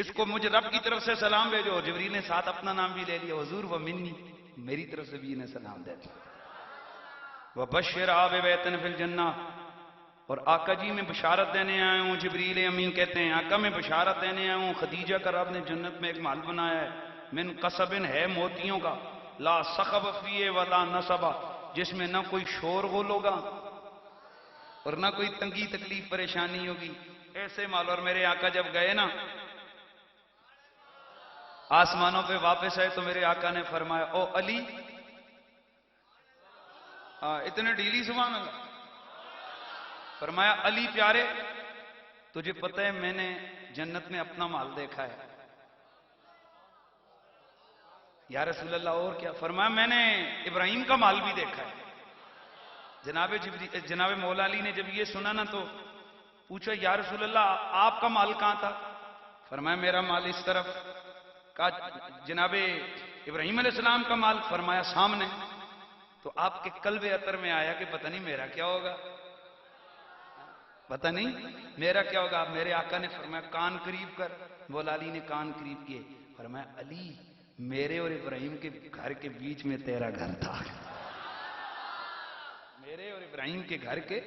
اس کو مجھے رب کی طرف سے سلام بھیجو۔ جبریل نے ساتھ اپنا نام بھی لے لیا، حضور و منی، میری طرف سے بھی انہیں سلام دے دیا۔ وَبَشِّرْهَا بِبَيْتٍ فِي الْجَنَّةِ، اور آقا جی میں بشارت دینے آیا ہوں، جبریل امین کہتے ہیں آقا میں بشارت دینے آیا ہوں، خدیجہ کا رب نے جنت میں ایک محل بنایا ہے، من قصبن ہے موتیوں کا، لا صخب فیہ ولا نصب، جس میں نہ کوئی شور غل ہوگا اور نہ کوئی تنگی تکلیف پریشانی ہوگی، ایسے مال۔ اور میرے آقا جب گئے نا آسمانوں پہ واپس آئے تو میرے آقا نے فرمایا او علی، اتنے ڈھیلی سبحان اللہ، فرمایا علی پیارے تجھے پتہ ہے میں نے جنت میں اپنا مال دیکھا ہے۔ یا رسول اللہ اور کیا؟ فرمایا میں نے ابراہیم کا مال بھی دیکھا ہے۔ جناب مولا علی نے جب یہ سنا نا تو پوچھا یا رسول اللہ آپ کا مال کہاں تھا؟ فرمایا میرا مال اس طرف۔ کہا جناب ابراہیم علیہ السلام کا مال؟ فرمایا سامنے۔ تو آپ کے قلب عطر میں آیا کہ پتہ نہیں میرا کیا ہوگا، پتہ نہیں میرا کیا ہوگا۔ میرے آقا نے فرمایا کان قریب کر۔ مولا علی نے کان قریب کیے، فرمایا علی میرے اور ابراہیم کے گھر کے بیچ میں تیرا گھر تھا، میرے اور ابراہیم کے گھر کے۔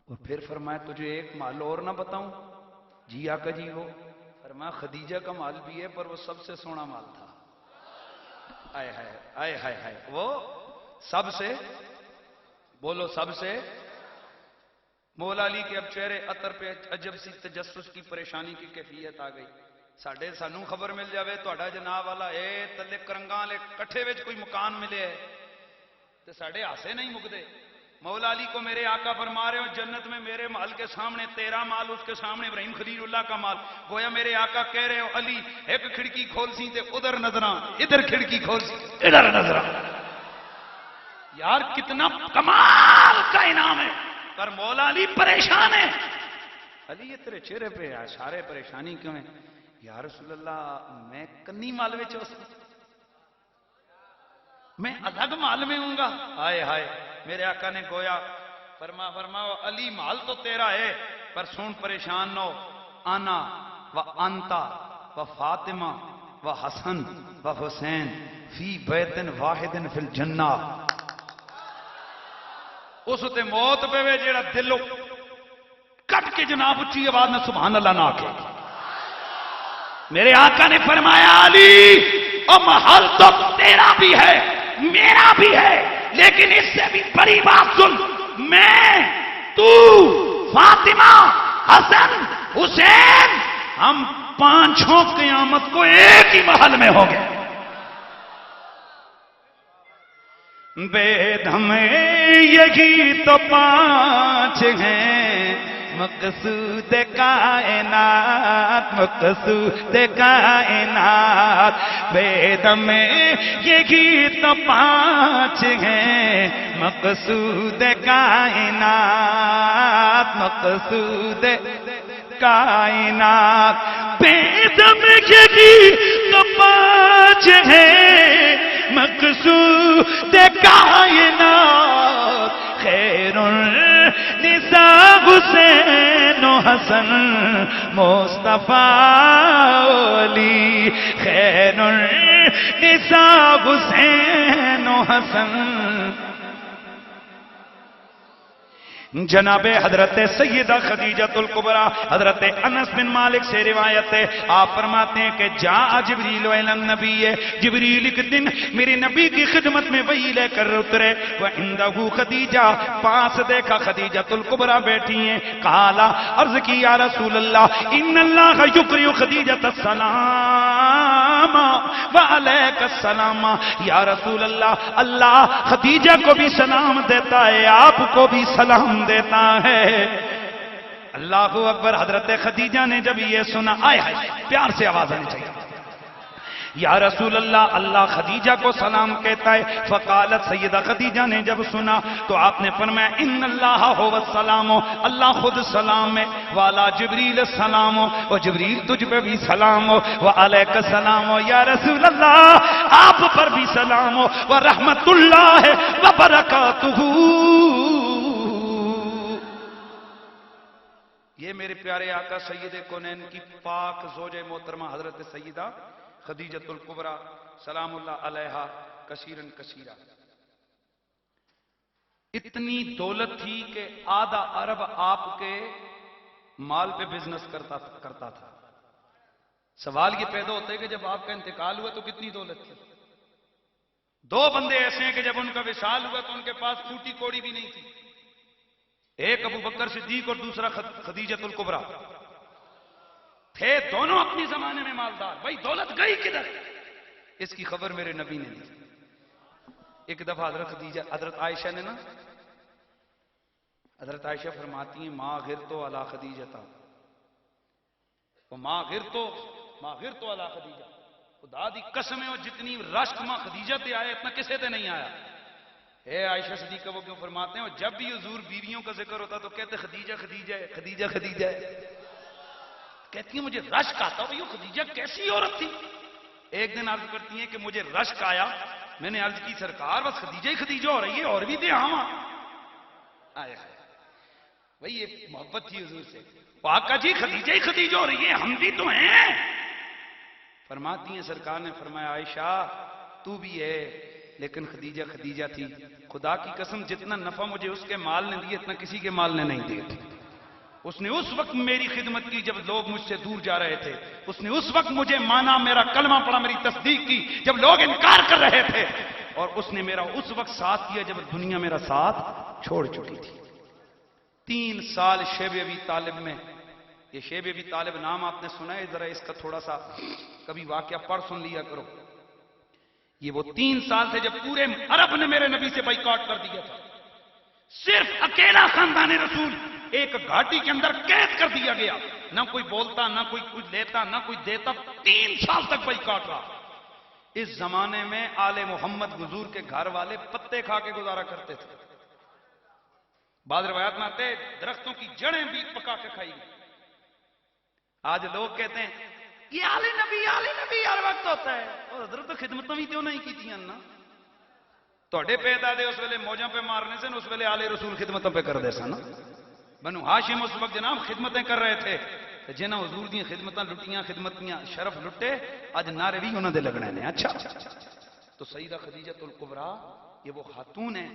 اور پھر فرمایا تجھے ایک مال اور نہ بتاؤں؟ جی آقا جی وہ؟ فرمایا خدیجہ کا مال بھی ہے پر وہ سب سے سونا مال تھا۔ آئے ہائے آئے ہائے ہائے، وہ سب سے، بولو سب سے۔ مولا علی کے اب چہرے عطر پہ عجب سی تجسس کی پریشانی کی کیفیت آ گئی۔ سانو خبر مل جاوے تہاڈا جناب والا اے تلے کرنگاں والے کٹھے وچ کوئی مکان ملے ہے تے ساڈے ہاسے نہیں مکدے۔ مولا علی کو میرے آقا فرما رہے ہو جنت میں میرے مال کے سامنے تیرا مال، اس کے سامنے ابراہیم خلیل اللہ کا مال۔ گویا میرے آقا کہہ رہے ہو علی ایک کھڑکی کھول سی تے ادھر نظراں، ادھر کھڑکی کھول سی ادھر نظراں۔ یار کتنا کمال کا انعام ہے، پر مولا علی پریشان ہے۔ علی یہ تیرے چہرے پہ اشارے پریشانی کیوں ہیں؟ یا رسول اللہ میں کنی مال میں میں الگ مال میں ہوں گا۔ ہائے ہائے، میرے آقا نے گویا فرما علی مال تو تیرا ہے پر سن پریشان نہ ہو، انا و انتا و فاطمہ و حسن و حسین فی بیت واحد فی الجنہ۔ اس تے موت پہ وے جیڑا دلو کٹ کے جناب اچھی آواز میں سبحان اللہ نہ آکے۔ میرے آقا نے فرمایا علی او محل تو تیرا بھی ہے میرا بھی ہے، لیکن اس سے بھی بڑی بات سن، میں تو فاطمہ حسن حسین ہم پانچوں قیامت کو ایک ہی محل میں ہو گئے. بید ہمیں یہی تو پانچ ہیں مقصود کائنات، مقصود کائنات. بید میں یہی تو پانچ ہیں مقصود کائنات، مقصود کائنات. بید میں یہی تو پانچ ہیں مقصود کائنات. خیر النساء حسین و حسن مصطفیٰ علی. خیر النساء حسین و حسن. جناب حضرت سیدہ خدیجۃ الکبریٰ حضرت انس بن مالک سے روایت ہے، آپ فرماتے ہیں کہ جاء جبریل الی النبی، جبریل ایک دن میرے نبی کی خدمت میں وحی لے کر اترے. وعندہ خدیجہ، پاس دیکھا خدیجۃ الکبریٰ بیٹھی ہیں. قال، عرض کی یا رسول اللہ ان اللہ یقرئ خدیجۃ السلام وعلیک السلام. یا رسول اللہ، اللہ خدیجہ کو بھی سلام دیتا ہے، آپ کو بھی سلام دیتا ہے. اللہ اکبر. حضرت خدیجہ نے جب یہ سنا، آئے پیار سے آواز آنی چاہیے، یا رسول اللہ، اللہ خدیجہ کو سلام کہتا ہے. فقالت، سیدہ خدیجہ نے جب سنا تو آپ نے فرمایا ان اللہ هو السلام، اللہ خود سلام ہے. والا جبریل السلام، و جبریل تجھ پہ بھی سلام ہو. وعلیک السلام، یا رسول اللہ آپ پر بھی سلام ہو. ورحمت اللہ وبرکاتہ. یہ میرے پیارے آقا سید کونین کی پاک زوجہ محترمہ حضرت سیدہ خدیجۃ الکبریٰ سلام اللہ علیہا کثیرن کثیرہ. اتنی دولت تھی کہ آدھا عرب آپ کے مال پہ بزنس کرتا تھا. سوال یہ پیدا ہوتا ہے کہ جب آپ کا انتقال ہوا تو کتنی دولت تھی؟ دو بندے ایسے ہیں کہ جب ان کا وصال ہوا تو ان کے پاس پھوٹی کوڑی بھی نہیں تھی. ایک ابو بکر صدیق اور دوسرا خدیجۃ الکبریٰ تھے، دونوں اپنی زمانے میں مالدار. بھائی دولت گئی کدھر؟ اس کی خبر میرے نبی نے دی. ایک دفعہ حضرت عائشہ نے نا، حضرت عائشہ فرماتی ہیں ما غرتو علی خدیجہ، ما غرتو علی خدیجہ. خدا دی قسم ہے، جتنی رشک ماں خدیجہ تے آیا اتنا کسے تے نہیں آیا. اے عائشہ صدیقہ وہ کیوں فرماتے ہیں، اور جب بھی حضور بیویوں کا ذکر ہوتا تو کہتے خدیجہ خدیجہ ہے، خدیجہ خدیجہ ہے. کہتی ہیں مجھے رشک آتا. وہ خدیجہ کیسی عورت تھی؟ ایک دن عرض کرتی ہیں کہ مجھے رشک آیا، میں نے عرض کی سرکار بس خدیجہ ہی خدیجہ ہو رہی ہے، اور بھی تھے. ہاں آئے بھائی یہ محبت تھی حضور سے. آقا جی خدیجہ ہی خدیجہ ہو رہی ہے، ہم بھی تو ہیں. فرماتی ہیں سرکار نے فرمایا عائشہ تو بھی ہے، لیکن خدیجہ خدیجہ تھی. خدا کی قسم جتنا نفع مجھے اس کے مال نے دیا اتنا کسی کے مال نے نہیں دیا. اس نے اس وقت میری خدمت کی جب لوگ مجھ سے دور جا رہے تھے. اس نے اس وقت مجھے مانا، میرا کلمہ پڑھا، میری تصدیق کی جب لوگ انکار کر رہے تھے. اور اس نے میرا اس وقت ساتھ کیا جب دنیا میرا ساتھ چھوڑ چکی تھی. 3 سال شیب ابی طالب میں. یہ شیب ابی طالب نام آپ نے سنا ہے؟ ذرا اس کا تھوڑا سا کبھی واقعہ پڑھ سن لیا کرو. یہ وہ 3 سال تھے جب پورے عرب نے میرے نبی سے بائیکاٹ کر دیا تھا. صرف اکیلا خاندان رسول ایک گھاٹی کے اندر قید کر دیا گیا. نہ کوئی بولتا، نہ کوئی کچھ لیتا، نہ کوئی دیتا. 3 سال تک بائیکاٹ رہا. اس زمانے میں آل محمد حضور کے گھر والے پتے کھا کے گزارا کرتے تھے. بعض روایات میں آتے درختوں کی جڑیں بھی پکا کے کھائی گئی. آج لوگ کہتے ہیں یہ آل نبی ہر وقت ہوتا ہے. اور حضرت خدمتوں بھی کیوں نہیں کی تھی نا؟ توڑے پیدا دے اس ویلے موجوں پہ مارنے سے اس ویلے آل رسول خدمتوں پہ کر دے سا نا. بنو ہاشم اس وقت جناب خدمتیں کر رہے تھے. جنہاں حضور دی خدمتاں لٹیاں، خدمتیاں شرف لٹے، اج نعرے بھی انہاں دے لگنے نے. اچھا تو سیدہ خدیجۃ الکبریٰ یہ وہ خاتون ہیں،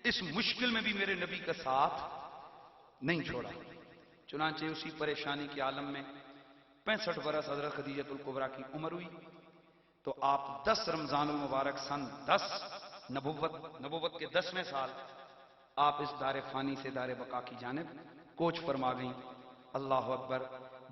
اس مشکل میں بھی میرے نبی کا ساتھ نہیں چھوڑا. چنانچہ اسی پریشانی کے عالم میں 65 برس حضرت خدیجۃ الکبریٰ کی عمر ہوئی تو آپ 10 رمضان المبارک سن 10 نبوت کے 10ویں سال آپ اس دار فانی سے دار بقا کی جانب کوچ فرما گئیں. اللہ اکبر.